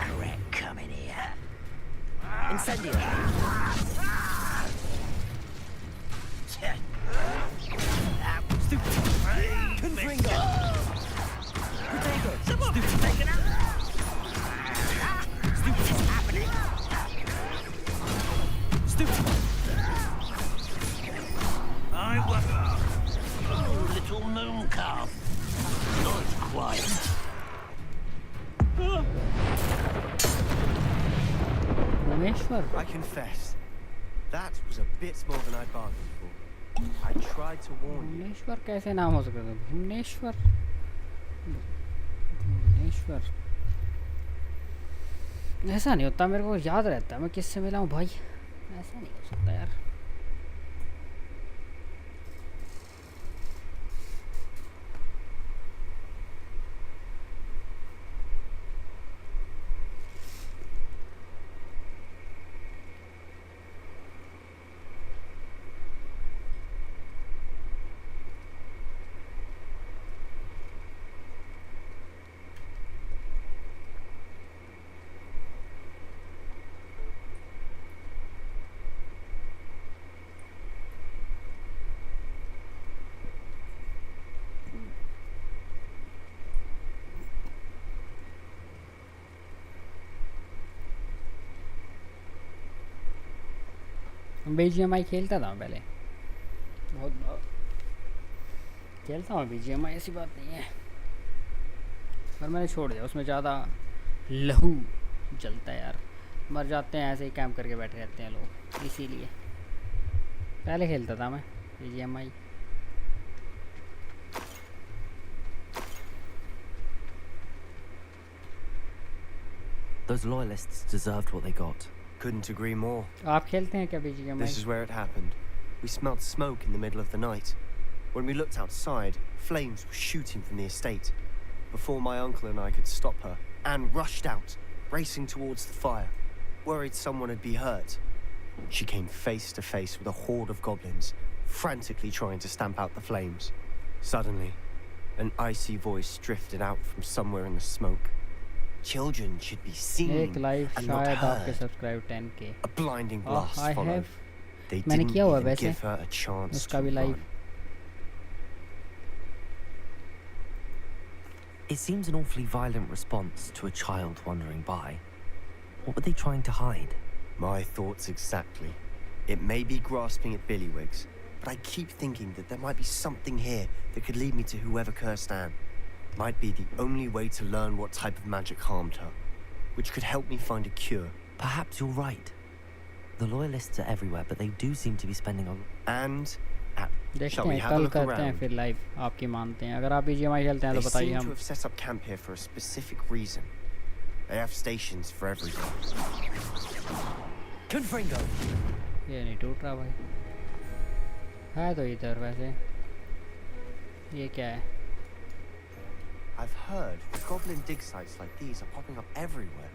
Correct, come in here. Incendio! Confringo! Protego! Someone's taken up. Stupid is happening. Stupid! spook off. Not quite. Bhubaneswar I confess, that was a bit more than I bargained for. I tried to warn you. Bhubaneswar कैसे नाम हो सकता है? भुवनेश्वर भुवनेश्वर ऐसा नहीं होता, मेरे को याद रहता है मैं किससे मिला हूँ भाई, ऐसा नहीं हो सकता यार. BGMI खेलता था मैं पहले, बहुत खेलता हूँ BGMI, ऐसी बात नहीं है, पर मैंने छोड़ दिया. उसमें ज़्यादा लहू जलता है यार, मर जाते हैं ऐसे ही कैंप करके बैठे रहते हैं लोग, इसीलिए. पहले खेलता था मैं BGMI. Those loyalists deserved what they got. Couldn't agree more. आप खेलते हैं क्या BGMI? This is where it happened. We smelled smoke in the middle of the night. When we looked outside, flames were shooting from the estate. Before my uncle and I could stop her, Anne rushed out, racing towards the fire, worried someone would be hurt. She came face to face with a horde of goblins, frantically trying to stamp out the flames. Suddenly, an icy voice drifted out from somewhere in the smoke. Children should be seen एक live and not शायद आपके heard. Subscribe 10K. A blinding blast I followed. have. They मैंने didn't किया हुआ even वैसे give her a chance उसका to भी live. run. It seems an awfully violent response to a child wandering by. What were they trying to hide? My thoughts exactly. It may be grasping at Billywigs, but I keep thinking that there might be something here that could lead me to whoever cursed Anne. Might be the only way to learn what type of magic harmed her, which could help me find a cure. Perhaps you're right. The loyalists are everywhere, but they do seem to be spending a... And देखते shall we हैं have a कल look करते हैं around? फिर live, आपकी मानते हैं. अगर आप BGMI खेलते हैं They तो बताइए. seem to हम have set up camp here for a specific reason. They have stations for everything. Confringo! ये नहीं टूट रहा भाई. है तो इधर वैसे. ये क्या है? I've heard goblin dig sites like these are popping up everywhere.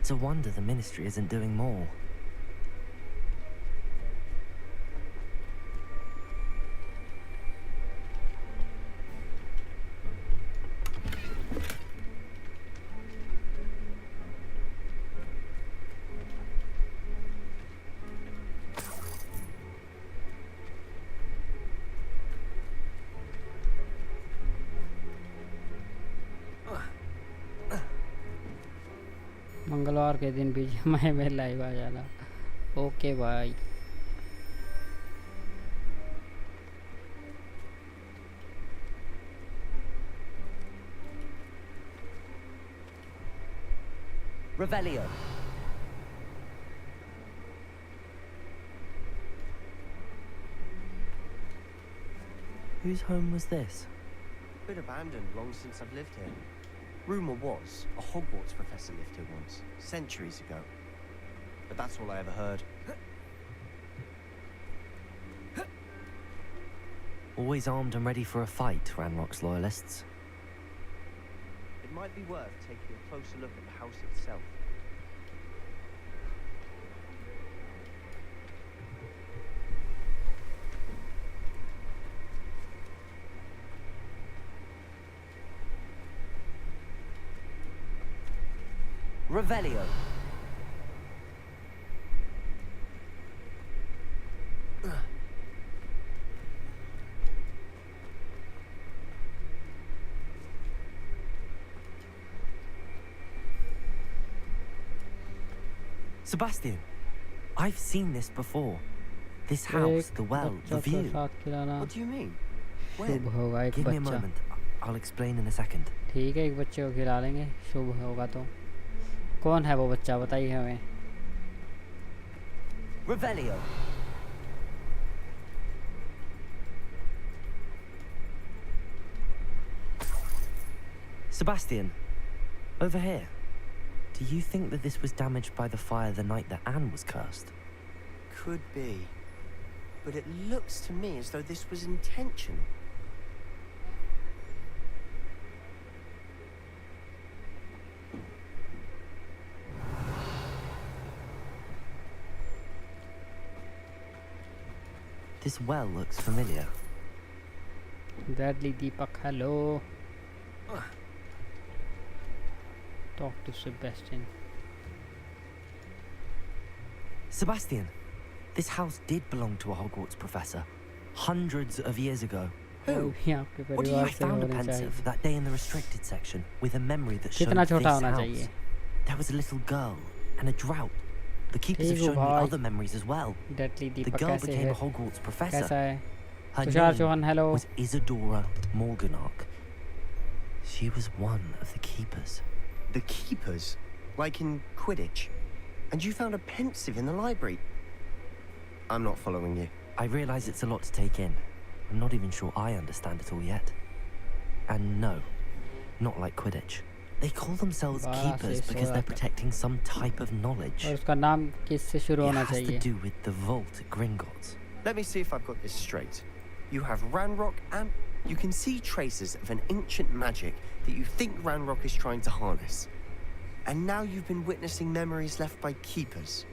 It's a wonder the ministry isn't doing more. मंगलवार के दिन BGMI में लाइव आ जाना. ओके भाई. Revelio. Whose home was this? Been abandoned long since I've lived here. Rumor was a Hogwarts professor lived here once, centuries ago. But that's all I ever heard. Always armed and ready for a fight, Ranrock's loyalists. It might be worth taking a closer look at the house itself. Revelio. Sebastian, I've seen this before. This house, the well, the view. What do you mean? शुभ होगा एक Give me a बच्चा। moment. I'll explain in a second. ठीक है, एक बच्चे को खिला लेंगे, शुभ होगा तो। कौन है वो बच्चा, बताइए हमें। Revelio. Sebastian, over here. Do you think that this was damaged by the fire the night that Anne was cursed? Could be. But it looks to me as though this was intentional. This well looks familiar. Deadly Deepak, hello. Talk to Sebastian. Sebastian, this house did belong to a Hogwarts professor. Hundreds of years ago. Who? What do you found a pensive that day in the restricted section with a memory that showed कितना this छोटा होना house? चाहिए? There was a little girl and a drought. The keepers have ठीक हो shown me भाई। other memories as well. Deadly The Deepak girl कैसे became है? a Hogwarts professor. कैसा है? Her Tushar Chauhan, name hello. was Isadora Morganach. She was one of the keepers. The keepers? Like in Quidditch? And you found a pensive in the library? I'm not following you. I realize it's a lot to take in. I'm not even sure I understand it all yet. And no, not like Quidditch. They call themselves keepers because they're protecting some type of knowledge. और उसका नाम किससे शुरू It होना has to चाहिए? do with the vault at Gringotts. Let me see if I've got this straight. You have Ranrock and you can see traces of an ancient magic that you think Ranrock is trying to harness. And now you've been witnessing memories left by keepers.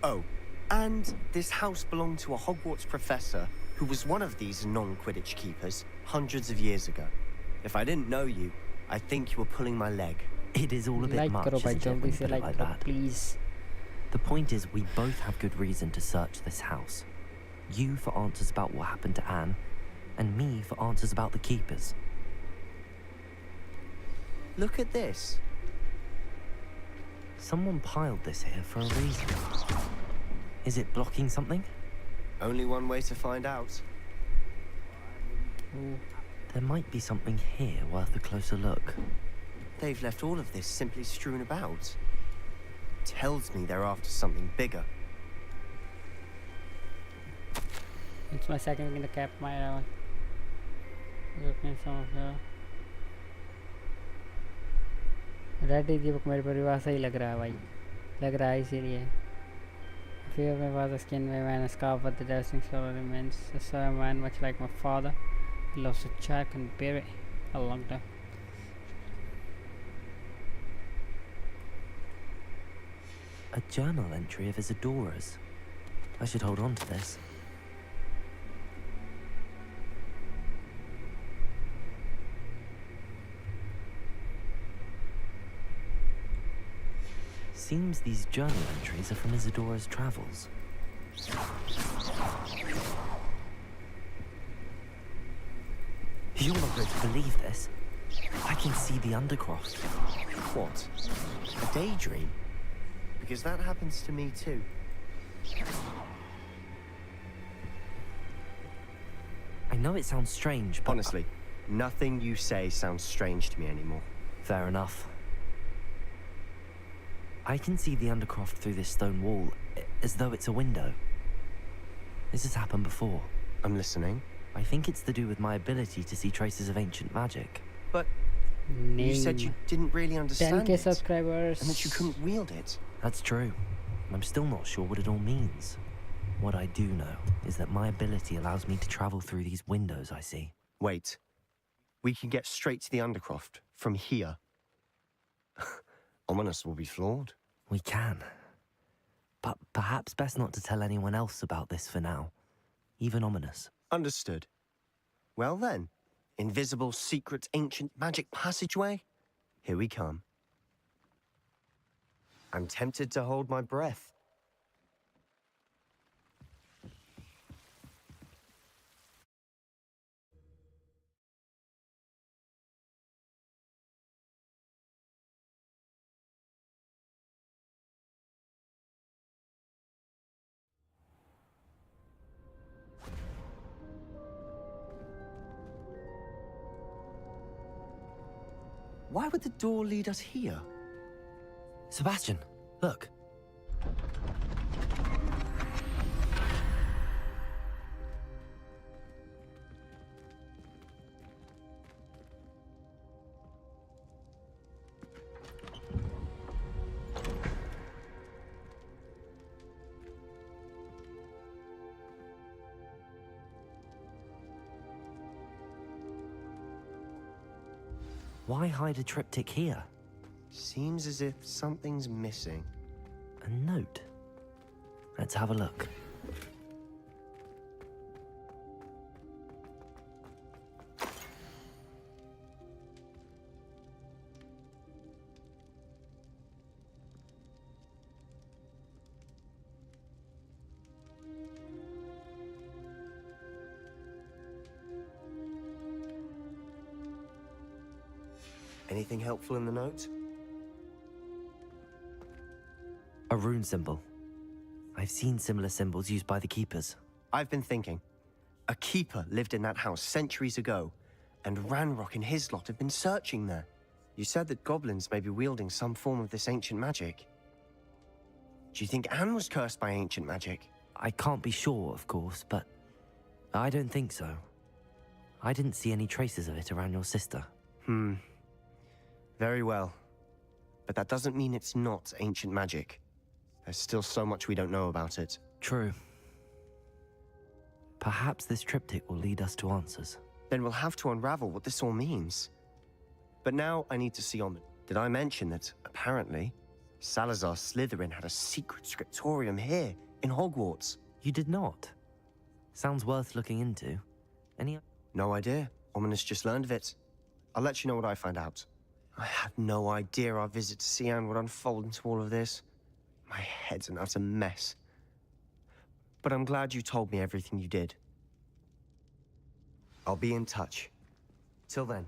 Oh, and this house belonged to a Hogwarts professor who was one of these non-Quidditch keepers hundreds of years ago. If I didn't know you, I think you were pulling my leg. It is all a bit Like much, करो भाई, isn't it, जल्दी when you से put it like like करो, that? please. The point is, we both have good reason to search this house. You for answers about what happened to Anne, and me for answers about the keepers. Look at this. Someone piled this here for a reason. Is it blocking something? Only one way to find out. There might be something here worth a closer look. They've left all of this simply strewn about. Tells me they're after something bigger. It's my second week in the cap, my looking some of the ready Deepak मेरे परिवार से ही लग रहा है भाई, लग रहा है इसीलिए। Fear my father's skin, my man, a scarf, but the dressing style remains the same man, much like my father. He loves to check and bury a long time. A journal entry of Isadora's. I should hold on to this. Seems these journal entries are from Isadora's travels. You're not going to believe this. I can see the Undercroft. What? A daydream? Because that happens to me too. I know it sounds strange, but... Honestly, nothing you say sounds strange to me anymore. Fair enough. I can see the Undercroft through this stone wall, as though it's a window. This has happened before. I'm listening. I think it's to do with my ability to see traces of ancient magic. But you said you didn't really understand 10K it, subscribers. and that you couldn't wield it. That's true. I'm still not sure what it all means. What I do know is that my ability allows me to travel through these windows I see. Wait. We can get straight to the Undercroft from here. Ominous will be flawed. We can. But perhaps best not to tell anyone else about this for now. Even Ominous. Understood. Well then, invisible, secret, ancient magic passageway? Here we come. I'm tempted to hold my breath. Why would the door lead us here? Sebastian, look. Why hide a triptych here? Seems as if something's missing. A note. Let's have a look. Anything helpful in the note? A rune symbol. I've seen similar symbols used by the keepers. I've been thinking. A keeper lived in that house centuries ago, and Ranrock and his lot have been searching there. You said that goblins may be wielding some form of this ancient magic. Do you think Anne was cursed by ancient magic? I can't be sure, of course, but I don't think so. I didn't see any traces of it around your sister. Very well. But that doesn't mean it's not ancient magic. There's still so much we don't know about it. True. Perhaps this triptych will lead us to answers. Then we'll have to unravel what this all means. But now I need to see on... Did I mention that, apparently, Salazar Slytherin had a secret scriptorium here, in Hogwarts? You did not? Sounds worth looking into. Any... No idea. Ominous just learned of it. I'll let you know what I find out. I had no idea our visit to Cian would unfold into all of this. My head's an utter mess. But I'm glad you told me everything you did. I'll be in touch. Till then.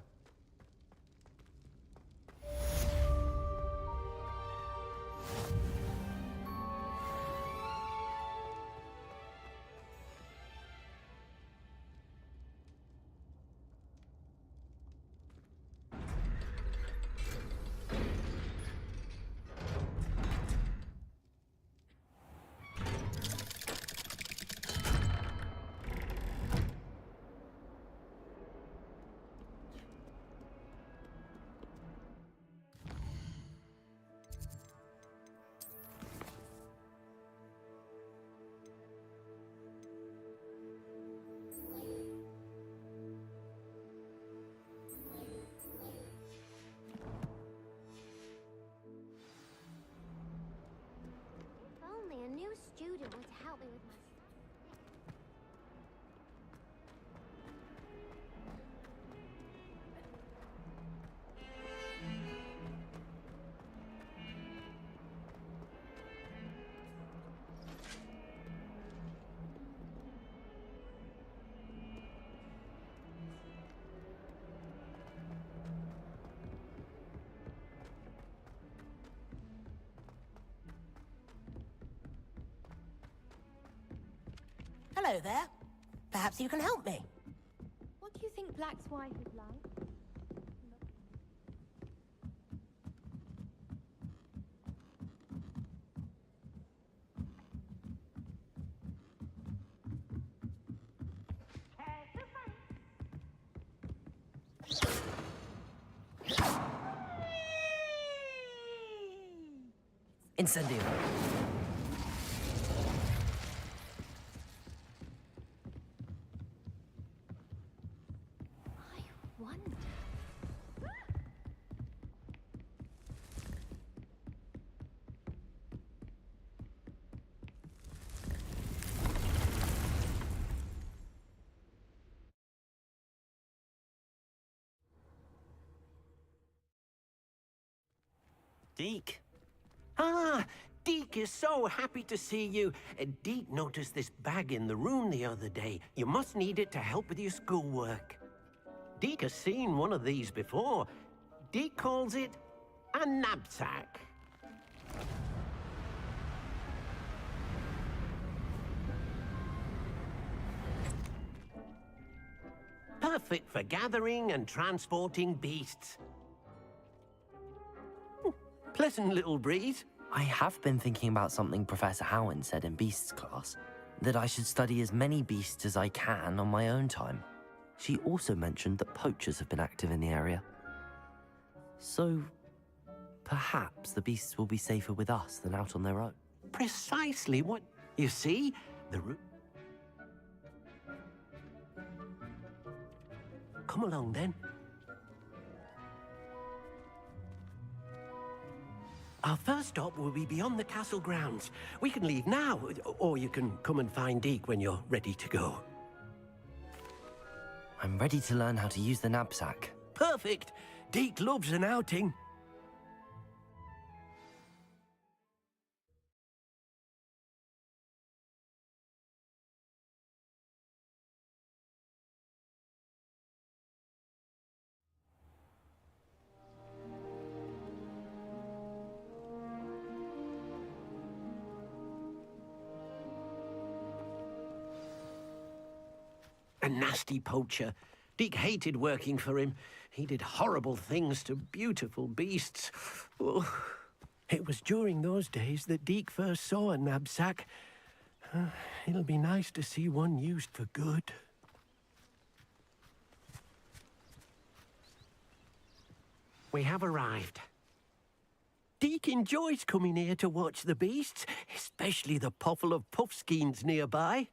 Only a new student would help me with my Hello there. Perhaps you can help me. What do you think Black's wife is like? Incendio. Deke. Ah, Deke is so happy to see you. Deke noticed this bag in the room the other day. You must need it to help with your schoolwork. Deke has seen one of these before. Deke calls it a knapsack. Perfect for gathering and transporting beasts. pleasant little breeze. I have been thinking about something Professor Howin said in Beasts class, that I should study as many beasts as I can on my own time. She also mentioned that poachers have been active in the area. So, perhaps the beasts will be safer with us than out on their own. Precisely what... You see? Come along, then. Our first stop will be beyond the castle grounds. We can leave now, or you can come and find Deke when you're ready to go. I'm ready to learn how to use the knapsack. Perfect! Deke loves an outing. A nasty poacher. Deke hated working for him. He did horrible things to beautiful beasts. Oh. It was during those days that Deke first saw a knapsack. It'll be nice to see one used for good. We have arrived. Deke enjoys coming here to watch the beasts, especially the potful of puffskeins nearby.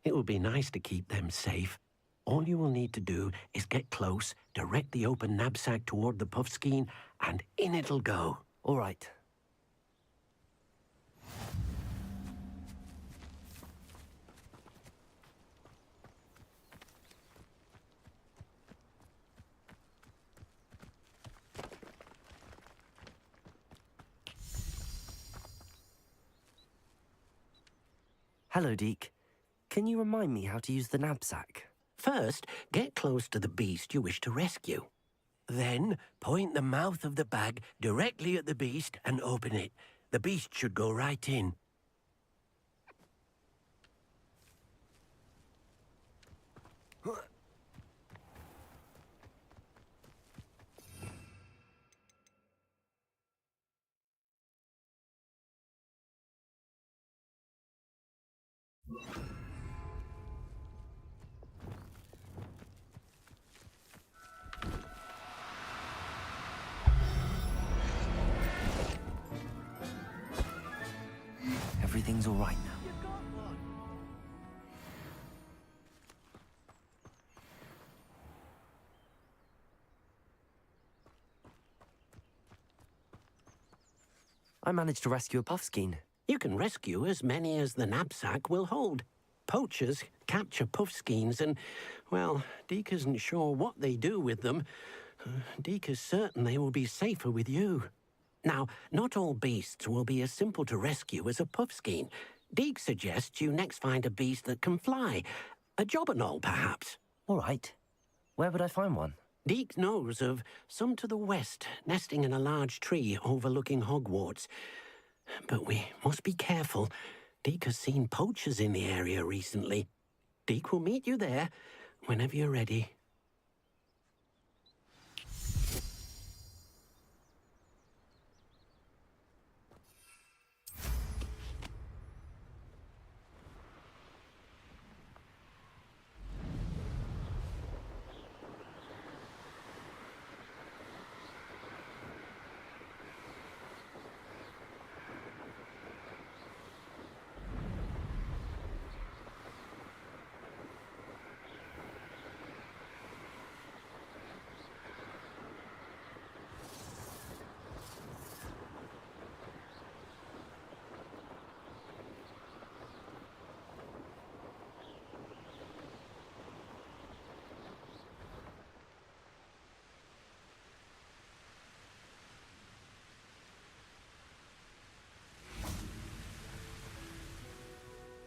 It will be nice to keep them safe. All you will need to do is get close, direct the open knapsack toward the puffskein, and in it'll go. All right. Hello, Deke. Can you remind me how to use the knapsack? First, get close to the beast you wish to rescue. Then, point the mouth of the bag directly at the beast and open it. The beast should go right in. Everything's all right now. I managed to rescue a puffskein. You can rescue as many as the knapsack will hold. Poachers capture puffskeins and, well, Deke isn't sure what they do with them. Deke is certain they will be safer with you. Now, not all beasts will be as simple to rescue as a puffskein. Deke suggests you next find a beast that can fly. A jobberknoll, perhaps. All right. Where would I find one? Deke knows of some to the west, nesting in a large tree overlooking Hogwarts. But we must be careful. Deke has seen poachers in the area recently. Deke will meet you there whenever you're ready.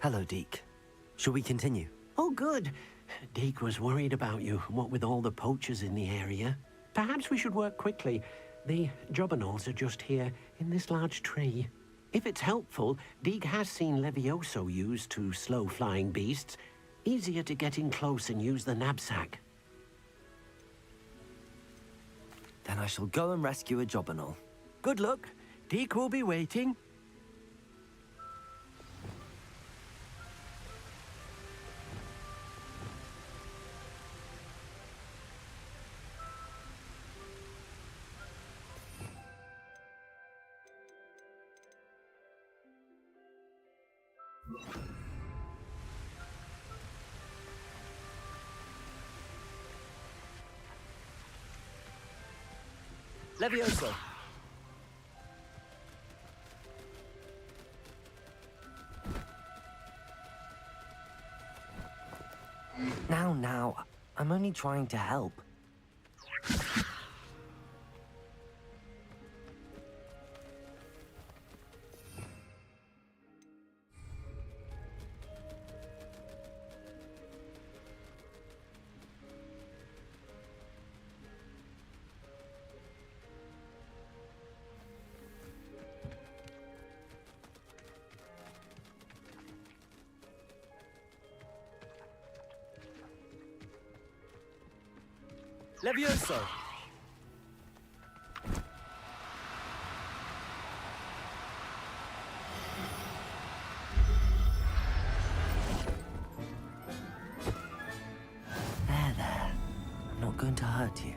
Hello, Deke. Shall we continue? Oh, good. Deke was worried about you, what with all the poachers in the area. Perhaps we should work quickly. The jobberknolls are just here, in this large tree. If it's helpful, Deke has seen Levioso used to slow flying beasts. Easier to get in close and use the knapsack. Then I shall go and rescue a jobberknoll. Good luck. Deke will be waiting. Levioso! Now, I'm only trying to help. Levioso! There. I'm not going to hurt you.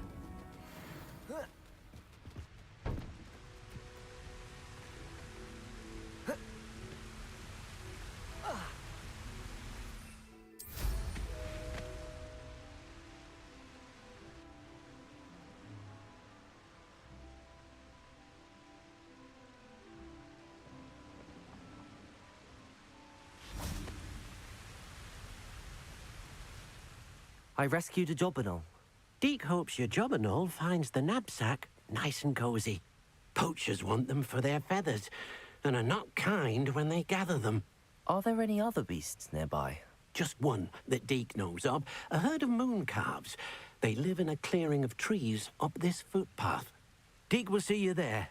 I rescued a Jobberknoll. Deke hopes your Jobberknoll finds the knapsack nice and cozy. Poachers want them for their feathers, and are not kind when they gather them. Are there any other beasts nearby? Just one that Deke knows of, a herd of moon calves. They live in a clearing of trees up this footpath. Deke will see you there.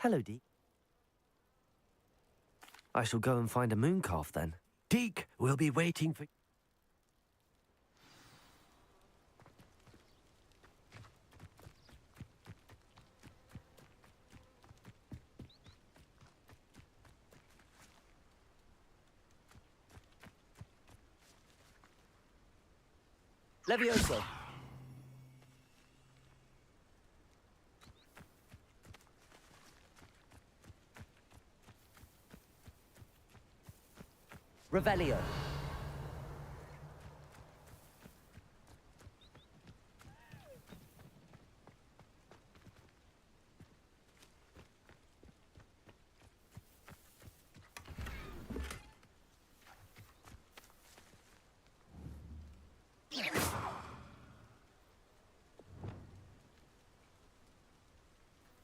Hello, Deke. I shall go and find a mooncalf then. Deke will be waiting for... Levioso! Revelio.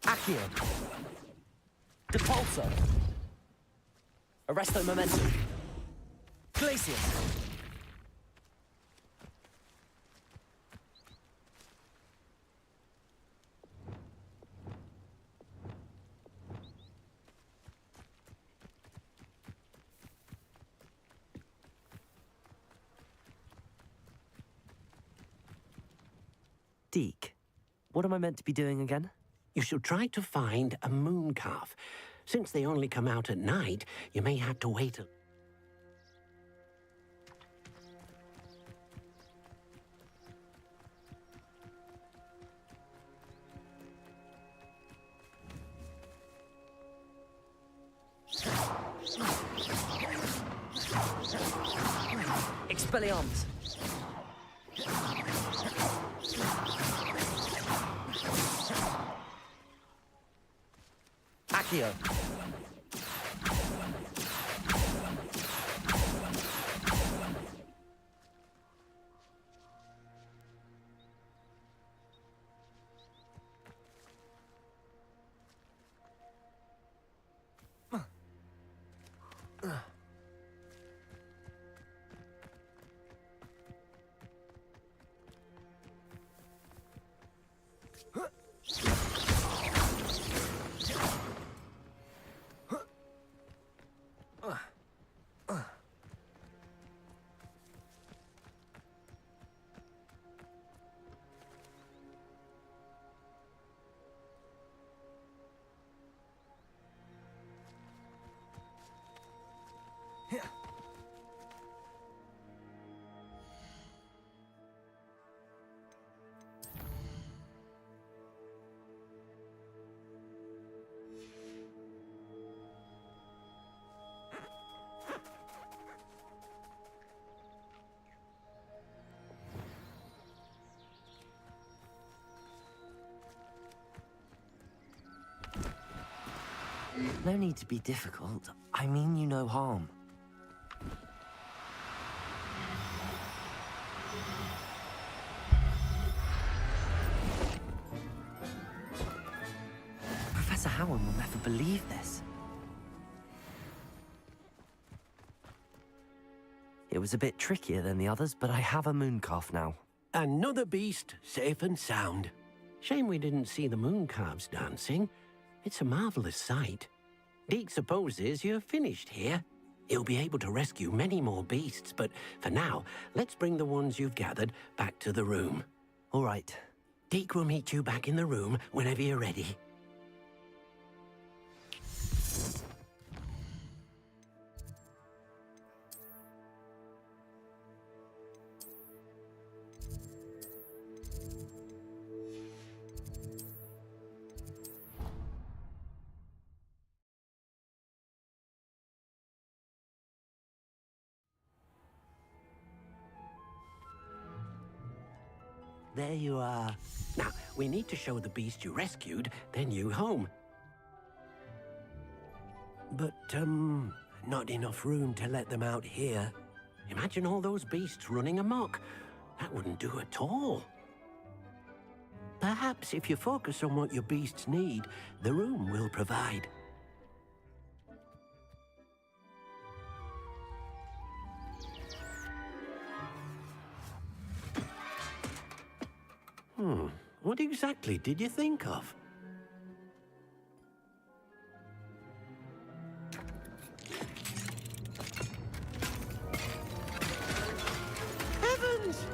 Accio. Depulso. Arresto Momentum. Glacius. Deke, what am I meant to be doing again? You should try to find a moon calf. Since they only come out at night, you may have to wait a... Expelliarmus. Accio. No need to be difficult. I mean you no harm. Professor Howard will never believe this. It was a bit trickier than the others, but I have a mooncalf now. Another beast, safe and sound. Shame we didn't see the mooncalves dancing. It's a marvelous sight. Deke supposes you're finished here. He'll be able to rescue many more beasts, but for now, let's bring the ones you've gathered back to the room. All right. Deke will meet you back in the room whenever you're ready. There you are. Now, we need to show the beast you rescued their new home. But, not enough room to let them out here. Imagine all those beasts running amok. That wouldn't do at all. Perhaps if you focus on what your beasts need, the room will provide. What exactly did you think of? Heavens!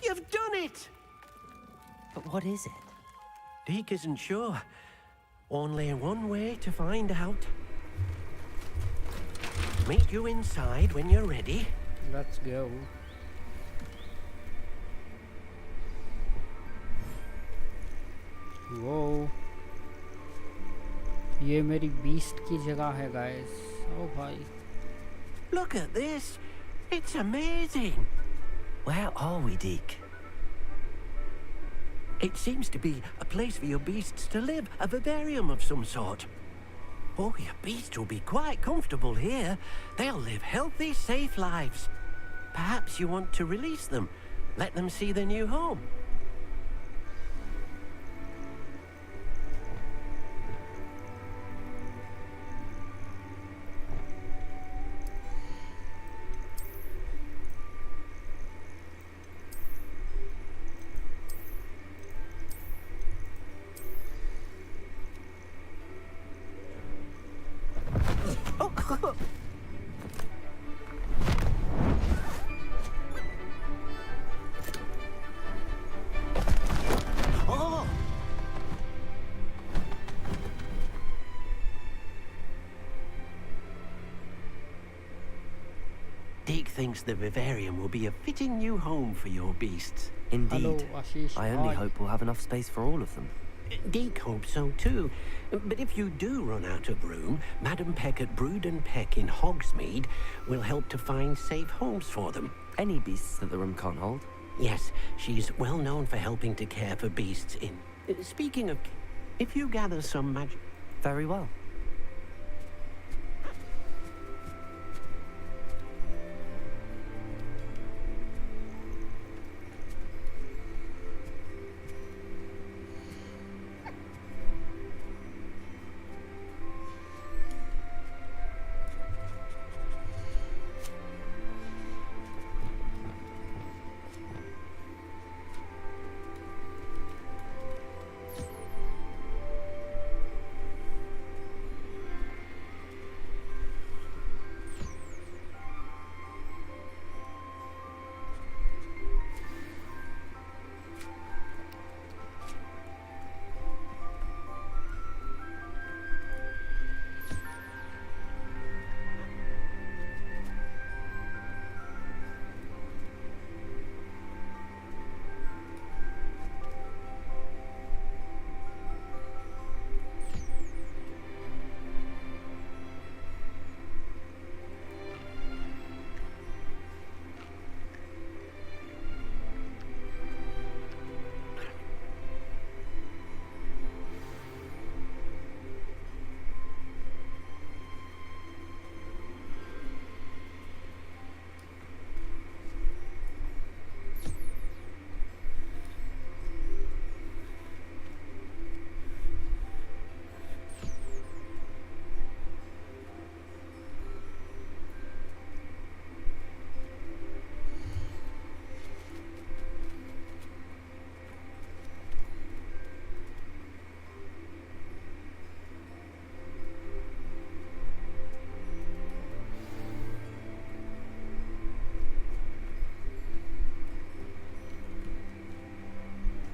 You've done it! But what is it? Deke isn't sure. Only one way to find out. Meet you inside when you're ready. Let's go. वो ये मेरी beast की जगह है guys. ओ भाई. Look at this. It's amazing. Where are we, Deke? It seems to be a place for your beasts to live, a vivarium of some sort. Oh, your beasts will be quite comfortable here. They'll live healthy, safe lives. Perhaps you want to release them, let them see their new home. Deke thinks the vivarium will be a fitting new home for your beasts. Indeed. Hello, Ashish. I only Hi. hope we'll have enough space for all of them. Deke hopes so too. But if you do run out of room, Madam Peck at Brood and Peck in Hogsmeade will help to find safe homes for them. Any beasts that the room can't hold? Yes, she's well known for helping to care for beasts in... Speaking of... If you gather some magic... Very well.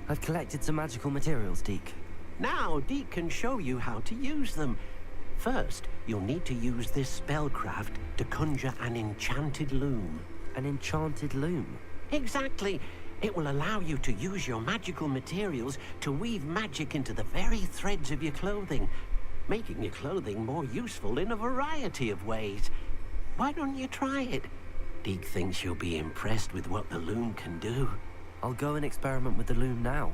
I've collected some magical materials, Deke. Now, Deke can show you how to use them. First, you'll need to use this spellcraft to conjure an enchanted loom. An enchanted loom? Exactly. It will allow you to use your magical materials to weave magic into the very threads of your clothing, making your clothing more useful in a variety of ways. Why don't you try it? Deke thinks you'll be impressed with what the loom can do. I'll go and experiment with the loom now.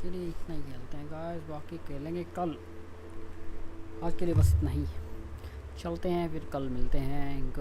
के लिए इतना ही खेलते हैं guys, बाकी खेलेंगे कल। आज के लिए बस इतना ही, चलते हैं फिर कल मिलते हैं।